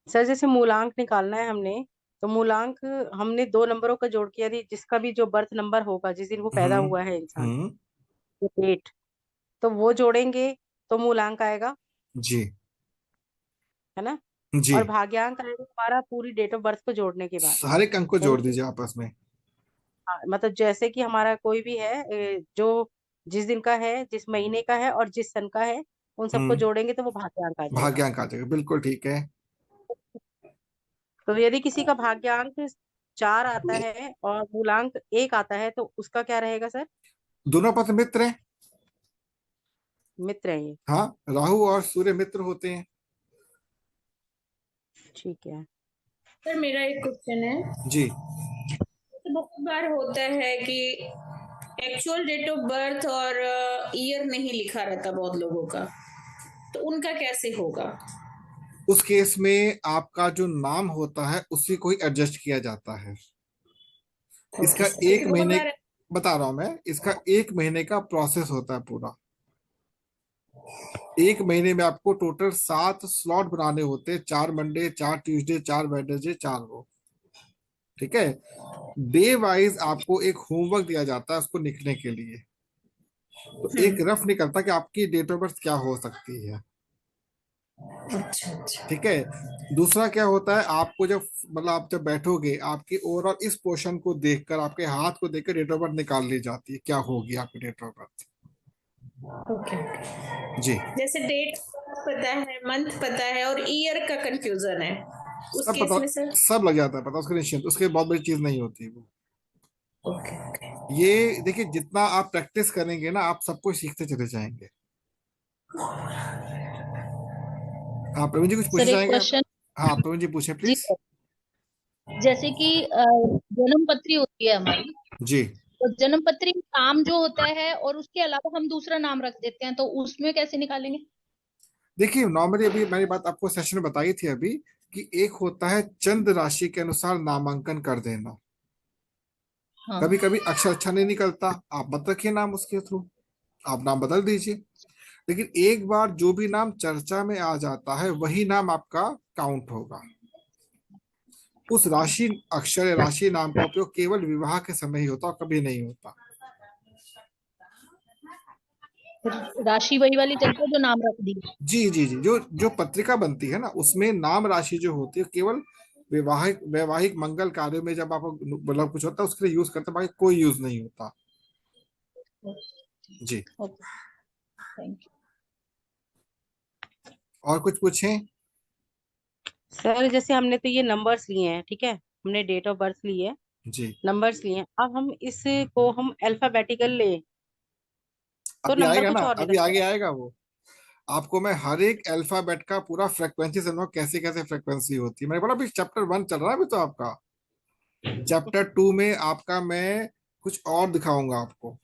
सर जैसे मूलांक निकालना है हमने, तो मूलांक हमने 2 नंबरों का जोड़ किया, यदि जिसका भी जो बर्थ नंबर होगा, जिस दिन वो पैदा
हम्म।
हुआ है इंसान,
हम्म।
डेट, तो वो जोड़ेंगे तो मूलांक आएगा,
जी।
है ना।
जी।
और भाग्यांक आएगा हमारा पूरी डेट ऑफ बर्थ को जोड़ने के बाद।
हर एक अंक को
यानी
जोड़
कि
दीजिए आपस में।
हाँ, मतलब जैसे कि हमारा कोई भी है, जो जिस दिन का है, जिस महीने का है और जिस सन का है, उन सबको
हम्म।
जोड़ेंगे तो वो भाग्यांक आ जाएगा।
भाग्यांक आ जाएगा, बिल्कुल ठीक है।
तो यदि किसी का भाग्यांक 4 आता है और मूलांक 1 आता है, तो उसका क्या रहेगा सर?
दोनों पथ मित्र हैं।
मित्र है ये।
हाँ, राहु और सूर्य मित्र होते हैं।
ठीक है।
सर मेरा एक क्वेश्चन है।
जी।
तो बहुत बार होता है कि एक्चुअल डेट ऑफ बर्थ और ईयर नहीं लिखा रहता बहुत लोगों का, तो उनका कैसे होगा?
उस केस में आपका जो नाम होता है उसी को ही एडजस्ट किया जाता है।
ओके
इसका
सर, क्योंकि
एक
बहुत
महीने,
बार।
बता रहा हूं मैं, इसका 1 महीने का प्रोसेस होता है पूरा। 1 महीने में आपको टोटल 7 स्लॉट बनाने होते हैं, 4 मंडे, 4 ट्यूसडे, 4 वेडनेसडे, 4 वो। ठीक है। डे वाइज आपको एक होमवर्क दिया जाता है उसको लिखने के लिए। तो एक रफ निकलता है कि आपकी डेट ऑफ बर्थ क्या हो सकती है।
अच्छा अच्छा।
ठीक है। दूसरा क्या होता है, आपको जब मतलब आप जब बैठोगे, आपकी ओवरऑल इस पोर्शन को देखकर, आपके हाथ को देखकर डेट ऑफ बर्थ निकाल ली जाती है, क्या होगी आपकी date of birth.
Okay okay.
जी।
जैसे डेट पता है, मंथ पता है और ईयर का कंफ्यूजन है, उस
सब
केस
पता,
में सर?
सब लग जाता है पता, उसके निश्चिंत, उसके बहुत बड़ी चीज नहीं होती वो।
Okay okay.
ये देखिए, जितना आप प्रैक्टिस करेंगे ना, आप सब कुछ सीखते चले जाएंगे। हाँ प्रवीण जी, कुछ पूछना
सर एक
चाहेंगे आप?
क्वेश्चन।
हाँ प्रवीण जी पूछे
जी
प्लीज।
सर, जैसे कि जन्म पत्री होती है हमारी,
जी।
तो जन्म पत्री में नाम जो होता है और उसके अलावा हम दूसरा नाम रख देते हैं, तो उसमें कैसे निकालेंगे?
देखिए नॉर्मली, अभी मैंने बात आपको सेशन में बताई थी अभी, कि एक होता है चंद्र राशि के अनुसार नामांकन कर देना।
हाँ।
कभी कभी अक्षर अच्छा नहीं निकलता, आप मत रखिए नाम उसके थ्रू, आप नाम बदल दीजिए। लेकिन एक बार जो भी नाम चर्चा में आ जाता है वही नाम आपका काउंट होगा। उस राशि अक्षर या राशि नाम का उपयोग केवल विवाह के समय ही होता और कभी नहीं होता।
राशि वही वाली चलती है जो नाम रख दी।
जी जी जी, जो जो पत्रिका बनती है ना, उसमें नाम राशि जो होती है केवल वैवाहिक वैवाहिक मंगल कार्यों में जब आप मतलब कुछ होता है उसके लिए यूज करते हैं, बाकी कोई यूज नहीं होता। जी।
Okay, thank you.
और कुछ पूछें?
सर जैसे हमने तो ये नंबर्स लिए हैं, ठीक है, हमने डेट ऑफ बर्थ ली है,
जी।
नंबर्स लिए हैं, अब हम इसको हम अल्फाबेटिकल ले, तो
अभी
नंबर
आएगा ना,
कुछ और
अभी
निकल
आगे
जाएगा।
आएगा वो। आपको मैं हर एक अल्फाबेट का पूरा फ्रीक्वेंसी समझाऊं, कैसे कैसे फ्रीक्वेंसी होती है। मैंने बोला अभी चैप्टर 1 चल रहा है अभी तो आपका। चैप्टर 2 में आपका मैं कुछ और दिखाऊंगा आपको।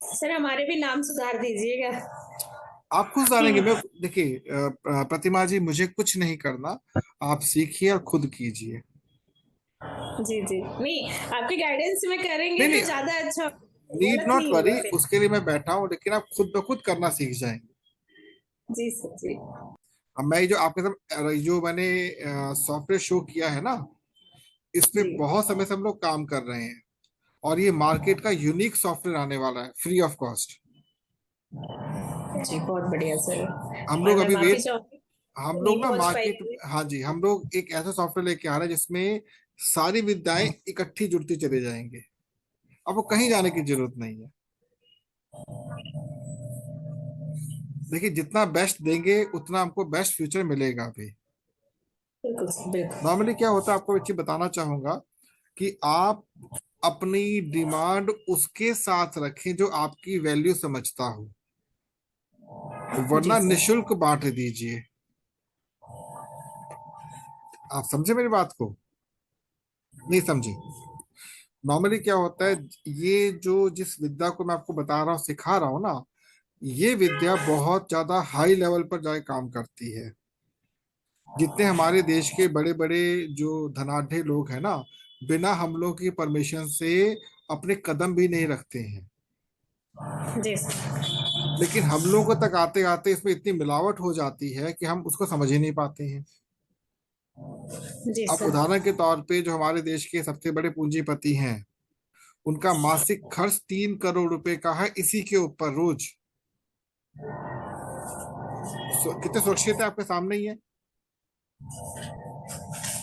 सर हमारे भी नाम सुधार दीजिएगा।
आप खुद जानेंगे। मैं देखिए प्रतिमा जी, मुझे कुछ नहीं करना, आप सीखिए और खुद कीजिए।
जी जी, नहीं आपके गाइडेंस में करेंगे
नहीं
तो
नहीं,
ज्यादा अच्छा होगा,
नीड
गलत
नॉट
नहीं
वरी,
होगा फिर।
उसके लिए मैं बैठा हूँ, लेकिन आप खुद ब खुद करना सीख जाएंगे।
जी सर जी।
अब मैं जो आपके साथ जो मैंने सॉफ्टवेयर शो किया है ना, इसमें
जी
बहुत समय से हम लोग काम कर रहे हैं, और ये मार्केट का यूनिक सॉफ्टवेयर आने वाला है, फ्री ऑफ कॉस्ट।
जी, बहुत बढ़िया सर।
हम
और
लोग
मैं
अभी
माफी
वेट,
चाहूंगी
हम
नहीं
लोग ना
पहुंच
मार्केट,
पाई।
हाँ जी, हम लोग एक ऐसा सॉफ्टवेयर लेके आ रहे हैं जिसमें सारी विद्याएं इकट्ठी जुड़ती चले जाएंगे। अब वो कहीं जाने की जरूरत नहीं है। देखिए जितना बेस्ट देंगे उतना हमको बेस्ट फ्यूचर मिलेगा भी।
बिल्कुल सर बिल्कुल।
नॉर्मली क्या होता है, आपको एक चीज बताना चाहूंगा, कि आप अपनी डिमांड उसके साथ रखें जो आपकी वैल्यू समझता हो,
जी
वरना
सर।
निशुल्क बांट दीजिए। आप समझे मेरी बात को? नहीं समझे? नॉर्मली क्या होता है, ये जो जिस विद्या को मैं आपको बता रहा हूँ, सिखा रहा हूँ ना, ये विद्या बहुत ज्यादा हाई लेवल पर जाके काम करती है। जितने हमारे देश के बड़े बड़े जो धनाढ्य लोग हैं ना, बिना हम लोग की परमिशन से अपने कदम भी नहीं रखते हैं।
जी सर।
लेकिन हम लोगों तक आते आते इसमें इतनी मिलावट हो जाती है कि हम उसको समझ ही नहीं पाते हैं।
जी
अब
सर।
उदाहरण के तौर पे जो हमारे देश के सबसे बड़े पूंजीपति हैं, उनका मासिक खर्च 3 करोड़ रुपए का है इसी के ऊपर रोज। कितने सुरक्षित है आपके सामने ही है।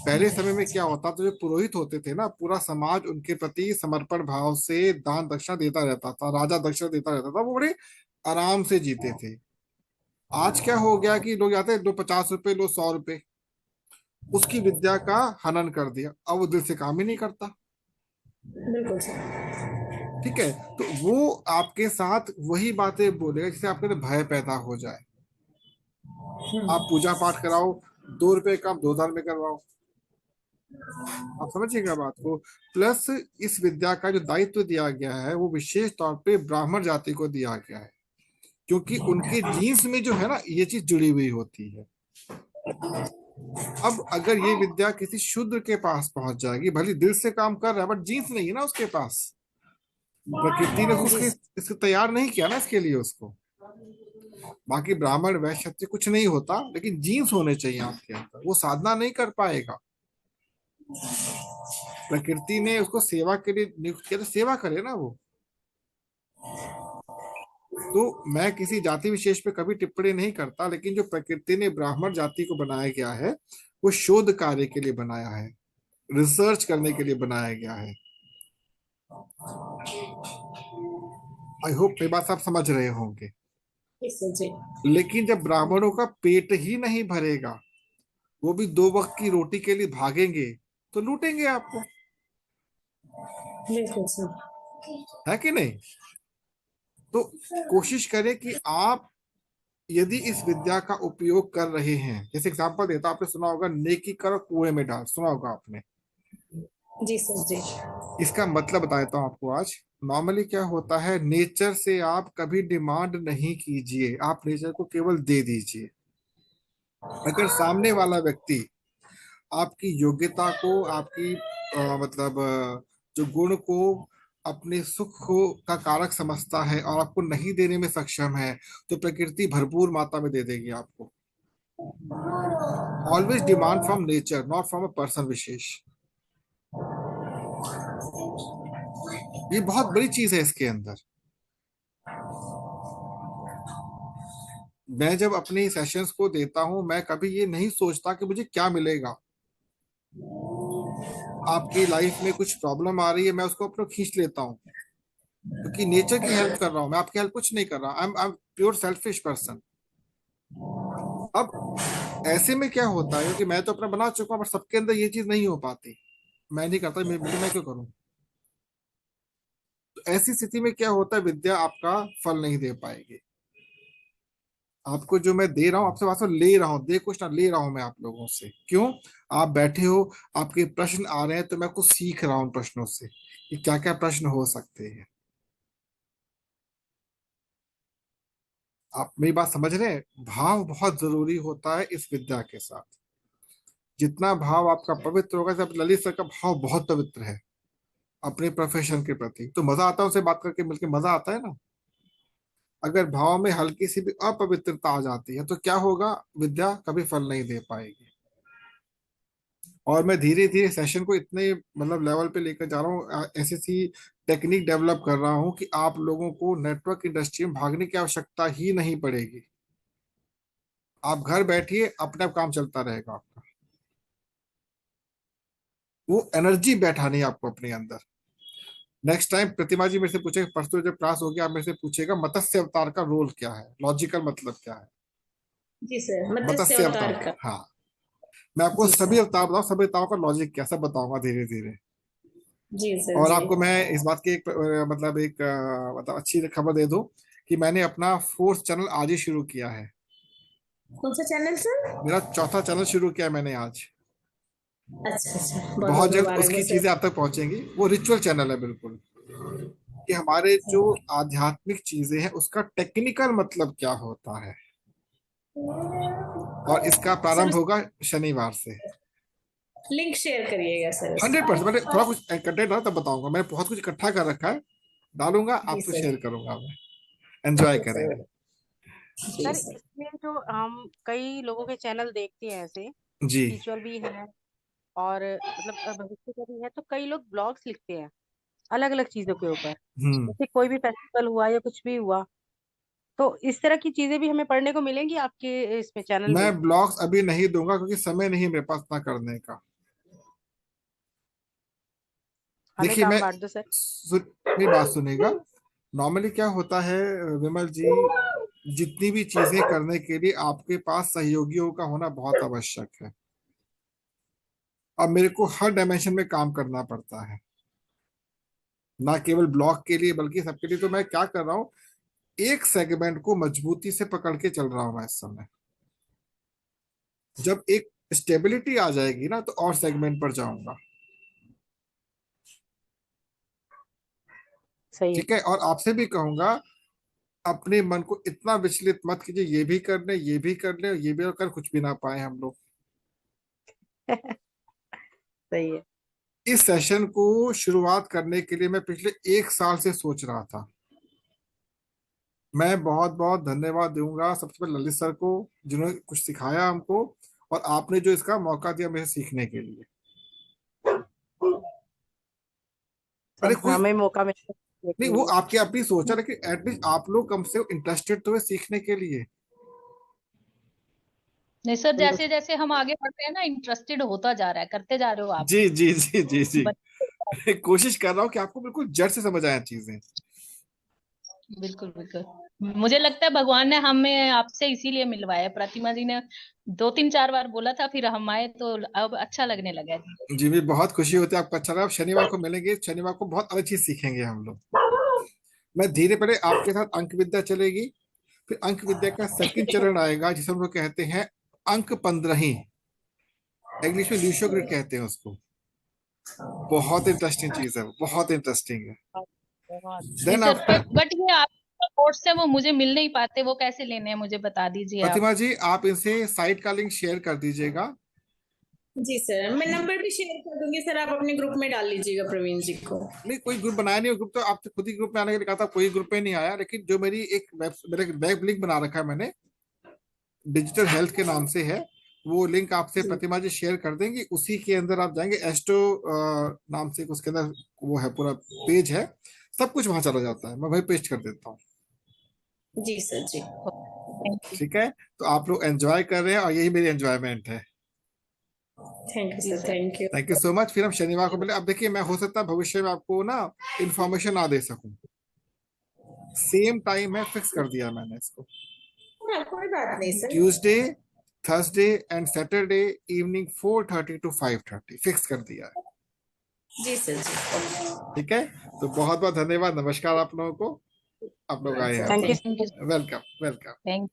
पहले समय में क्या होता था, जो पुरोहित होते थे ना, पूरा समाज उनके प्रति समर्पण भाव से दान दक्षिणा देता रहता था, राजा दक्षिणा देता रहता था, वो बड़े आराम से जीते थे। आज क्या हो गया कि लोग जाते हैं, लो 50 रुपए, लो 100 रुपए, उसकी विद्या का हनन कर दिया। अब वो दिल से काम ही नहीं करता।
बिल्कुल सर।
ठीक है, तो वो आपके साथ वही बातें बोलेगा जिससे आपके अंदर भय पैदा हो जाए। आप पूजा पाठ कराओ, 2 रुपए कम 2 हजार में करवाओ। आप समझिएगा बात को। प्लस इस विद्या का जो दायित्व दिया गया है वो विशेष तौर पे ब्राह्मण जाति को दिया गया है, क्योंकि उनके जीन्स में जो है ना ये चीज जुड़ी हुई होती है। अब अगर ये विद्या किसी शूद्र के पास पहुंच जाएगी, भले दिल से काम कर रहा है बट जीन्स नहीं है ना उसके पास, प्रकृति ने
जी
उसके इसको तैयार नहीं किया ना इसके लिए उसको। बाकी ब्राह्मण वैश्य क्षत्रिय कुछ नहीं होता, लेकिन जीन्स होने चाहिए आपके अंदर, वो साधना नहीं कर पाएगा। प्रकृति ने उसको सेवा के लिए नियुक्त किया, तो सेवा करे ना वो। तो मैं किसी जाति विशेष पे कभी टिप्पणी नहीं करता, लेकिन जो प्रकृति ने ब्राह्मण जाति को बनाया गया है वो शोध कार्य के लिए बनाया है, रिसर्च करने के लिए बनाया गया है। आई होप मेरी बात आप समझ रहे होंगे।
जी।
लेकिन जब ब्राह्मणों का पेट ही नहीं भरेगा, वो भी 2 वक्त की रोटी के लिए भागेंगे, तो लूटेंगे आपको,
बिल्कुल सर।
है कि नहीं। तो कोशिश करें कि आप यदि इस विद्या का उपयोग कर रहे हैं, जैसे एग्जांपल देता, आपने सुना होगा नेकी करो कुएं में डाल, सुना होगा आपने।
जी सर। जी।
इसका मतलब बता देता हूं आपको आज। नॉर्मली क्या होता है, नेचर से आप कभी डिमांड नहीं कीजिए, आप नेचर को केवल दे दीजिए। अगर सामने वाला व्यक्ति आपकी योग्यता को, आपकी मतलब जो गुण को अपने सुख को का कारक समझता है और आपको नहीं देने में सक्षम है, तो प्रकृति भरपूर मात्रा में दे देगी आपको। Always demand from nature, not from a person विशेष। ये बहुत बड़ी चीज है इसके अंदर। मैं जब अपने सेशंस को देता हूं, मैं कभी ये नहीं सोचता कि मुझे क्या मिलेगा। आपकी लाइफ में कुछ प्रॉब्लम आ रही है, मैं उसको अपना खींच लेता हूँ, क्योंकि नेचर की हेल्प कर रहा हूँ मैं, आपकी हेल्प कुछ नहीं कर रहा। I am pure selfish person. अब ऐसे में क्या होता है, क्योंकि मैं तो अपना बना चुका हूँ, बट सबके अंदर ये चीज नहीं हो पाती। मैं नहीं करता, मैं क्यों करूँ। तो ऐसी स्थिति में क्या होता है, विद्या आपका फल नहीं दे पाएगी। आपको जो मैं दे रहा हूँ, आपसे वास्तव ले रहा हूँ, दे कुछ ना ले रहा हूँ मैं आप लोगों से। क्यों? आप बैठे हो, आपके प्रश्न आ रहे हैं, तो मैं कुछ सीख रहा हूँ प्रश्नों से कि क्या क्या प्रश्न हो सकते हैं। आप मेरी बात समझ रहे हैं। भाव बहुत जरूरी होता है इस विद्या के साथ। जितना भाव आपका पवित्र होगा, जब ललित सर का भाव बहुत पवित्र है अपने प्रोफेशन के प्रति, तो मजा आता है उसे बात करके, मिलके मजा आता है ना। अगर भाव में हल्की सी भी अपवित्रता आ जाती है, तो क्या होगा, विद्या कभी फल नहीं दे पाएगी। और मैं धीरे धीरे सेशन को इतने मतलब लेवल पे लेकर जा रहा हूँ, ऐसी सी टेक्निक डेवलप कर रहा हूँ कि आप लोगों को नेटवर्क इंडस्ट्री में भागने की आवश्यकता ही नहीं पड़ेगी। आप घर बैठिए, अपने आप काम चलता रहेगा आपका। वो एनर्जी बैठा नहीं आपको अपने अंदर। नेक्स्ट टाइम प्रतिमा जी मेरे से पूछेगा, परसों जब क्लास होगी, आप मेरे से पूछेगा मत्स्य अवतार का रोल क्या है, लॉजिकल मतलब क्या है।
जी सर। मत्स्य
मत्स्य
अवतार
अवतार,
का।
हाँ। मैं आपको
जी
सभी
सर।
अवतार बताऊं, सभी अवतारों का लॉजिक क्या, सब बताऊंगा धीरे धीरे।
जी सर।
और
जी।
आपको मैं इस बात की एक मतलब एक मतलब अच्छी खबर दे दूं कि मैंने अपना 4th चैनल आज ही शुरू किया है।
कौन सा चैनल सर?
मेरा 4था चैनल शुरू किया है मैंने आज।
अच्छा अच्छा, बहुत
बहुत
बहुत
जल्द
मुबारक हो
उसकी
सर।
चीजें आप तक पहुंचेंगी। वो रिचुअल चैनल है बिल्कुल, कि हमारे जो आध्यात्मिक चीजें हैं उसका टेक्निकल मतलब क्या होता है। और इसका
सर
प्रारंभ होगा शनिवार से।
लिंक शेयर करिएगा सर उसका।
100%। मैंने थोड़ा कुछ कंटेंट रहा तब बताऊंगा, मैंने बहुत कुछ इकट्ठा कर रखा है, डालूंगा,
जी
आपसे
सर।
शेयर करूंगा मैं। एंजॉय
जी सर।
करेंगे।
जी
सर
सर।
इसमें जो हम कई लोगों के चैनल देखते हैं ऐसे,
जी।
स्पिरिचुअल भी है और मतलब भविष्य का भी है। तो कई लोग ब्लॉग्स लिखते हैं अलग अलग चीजों के ऊपर,
हम्म।
जैसे कोई भी फेस्टिवल हुआ या कुछ भी हुआ। तो इस तरह की चीजें भी हमें पढ़ने को मिलेंगी आपके इसमें चैनल
मैं
में।
ब्लॉग्स अभी नहीं दूंगा क्योंकि समय नहीं है मेरे पास ना करने का।
हमें
देखिए
काम
मैं
बांट दो सर।
मेरी बात सुनेगा। नॉर्मली क्या होता है विमल जी, जितनी भी चीजें करने के लिए आपके पास सहयोगियों का होना बहुत आवश्यक है। अब मेरे को हर डायमेंशन में काम करना पड़ता है, ना केवल ब्लॉग के लिए बल्कि सबके लिए। तो मैं क्या कर रहा हूँ, एक सेगमेंट को मजबूती से पकड़ के चल रहा हूँ मैं इस समय। जब एक स्टेबिलिटी आ जाएगी ना तो और सेगमेंट पर जाऊंगा।
सही है।
ठीक है, और आपसे भी कहूंगा अपने मन को इतना विचलित मत कीजिए, ये भी कर ले ये भी कर ले और ये भी कर, कुछ भी ना पाए हम लोग।
सही है।
इस सेशन को शुरुआत करने के लिए मैं पिछले 1 साल से सोच रहा था। मैं बहुत बहुत धन्यवाद दूंगा सबसे पहले ललित सर को, जिन्होंने कुछ सिखाया हमको, और आपने जो इसका मौका दिया मुझे सीखने के लिए। अरे कोई
हमें मौका मिला
नहीं,
देखने
वो
लिए।
आपकी अपनी सोच है, लेकिन एटलीस्ट आप लोग कम से कम इंटरेस्टेड तो है सीखने के लिए।
नहीं सर,
बिल्कुल।
जैसे जैसे हम आगे बढ़ रहे हैं ना, इंटरेस्टेड होता जा रहा है, करते जा रहे हो आप।
जी जी जी जी जी।
बच-
कोशिश कर रहा हूँ कि आपको बिल्कुल जड़ से समझ आए चीजें।
बिल्कुल बिल्कुल, मुझे लगता है भगवान ने हमें आपसे इसीलिए मिलवाया। प्रतिमा जी ने 2 3 4 बार बोला था, फिर हम आए तो अब अच्छा लगने लगा है।
जी भी बहुत खुशी होती है, आपको अच्छा लगा। आप शनिवार को मिलेंगे, शनिवार को बहुत अलग चीज सीखेंगे हम लोग। मैं धीरे पहले आपके साथ अंक विद्या चलेगी, फिर अंक विद्या का सेकंड चरण आएगा जिसे हम लोग कहते हैं अंक 15ही। इंग्लिश में ल्यूशियो ग्रिड कहते हैं उसको। बहुत इंटरेस्टिंग चीज है वो, बहुत इंटरेस्टिंग है।
बहुत।
नहीं
देन
सर,
आफ्टर
बट ये आप कोर्स है वो मुझे मिल नहीं पाते, वो कैसे लेने हैं मुझे बता दीजिए आप।
प्रतिमा जी, आप इनसे साइट का लिंक शेयर कर दीजिएगा।
जी सर, मैं नंबर भी शेयर कर दूंगी सर, आप अपने ग्रुप में डाल लीजिएगा प्रवीण जी को।
नहीं कोई ग्रुप बनाया नहीं, ग्रुप तो आपसे खुद ही ग्रुप में आने के लिए कहा था, कोई ग्रुप में नहीं आया। लेकिन जो मेरी एक मेरा वेब लिंक बना रखा है मैंने, डिजिटल हेल्थ के नाम से है, वो लिंक आपसे
जी
प्रतिमा जी शेयर कर देंगी। उसी के अंदर आप जाएंगे, एस्ट्रो नाम से उसके अंदर वो है, पूरा पेज है, सब कुछ वहां चला जाता है। मैं वही पेस्ट कर देता हूँ।
जी सर जी।
Thank you.
ठीक है, तो आप लोग एंजॉय कर रहे हैं और यही मेरी एंजॉयमेंट है।
Thank you
ji
sir,
sir.
Thank you.
Thank you so much. फिर हम शनिवार को मिले। अब देखिए मैं हो सकता है भविष्य में आपको ना इंफॉर्मेशन ना दे सकूं। सेम टाइम है, फिक्स कर दिया मैंने इसको।
हाँ, कोई बात नहीं sir.
Tuesday, Thursday and Saturday evening 4:30 to 5:30 fix कर दिया है।
जी सर जी।
ठीक है, तो बहुत बहुत धन्यवाद, नमस्कार आप लोगों को। आप लोग आए यहाँ
सर
थैंक यू।
पर,
thank you.
Welcome welcome.
Thank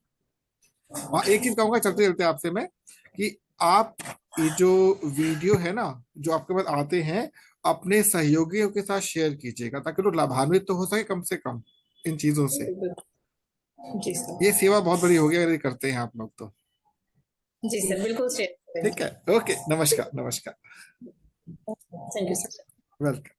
हाँ एक चीज कहूंगा चलते चलते आपसे मैं, कि आप ये जो वीडियो है ना जो आपके पास आते हैं, अपने सहयोगियों के साथ शेयर कीजिएगा ताकि लोग लाभान्वित तो हो सके कम से कम इन चीजों से।
जी सर।
ये सेवा बहुत बड़ी होगी अगर ये करते हैं आप लोग तो।
जी सर, बिल्कुल शेयर
ठीक
करेंगे।
है, ओके, नमस्कार नमस्कार,
you.
Thank you sir.
Welcome.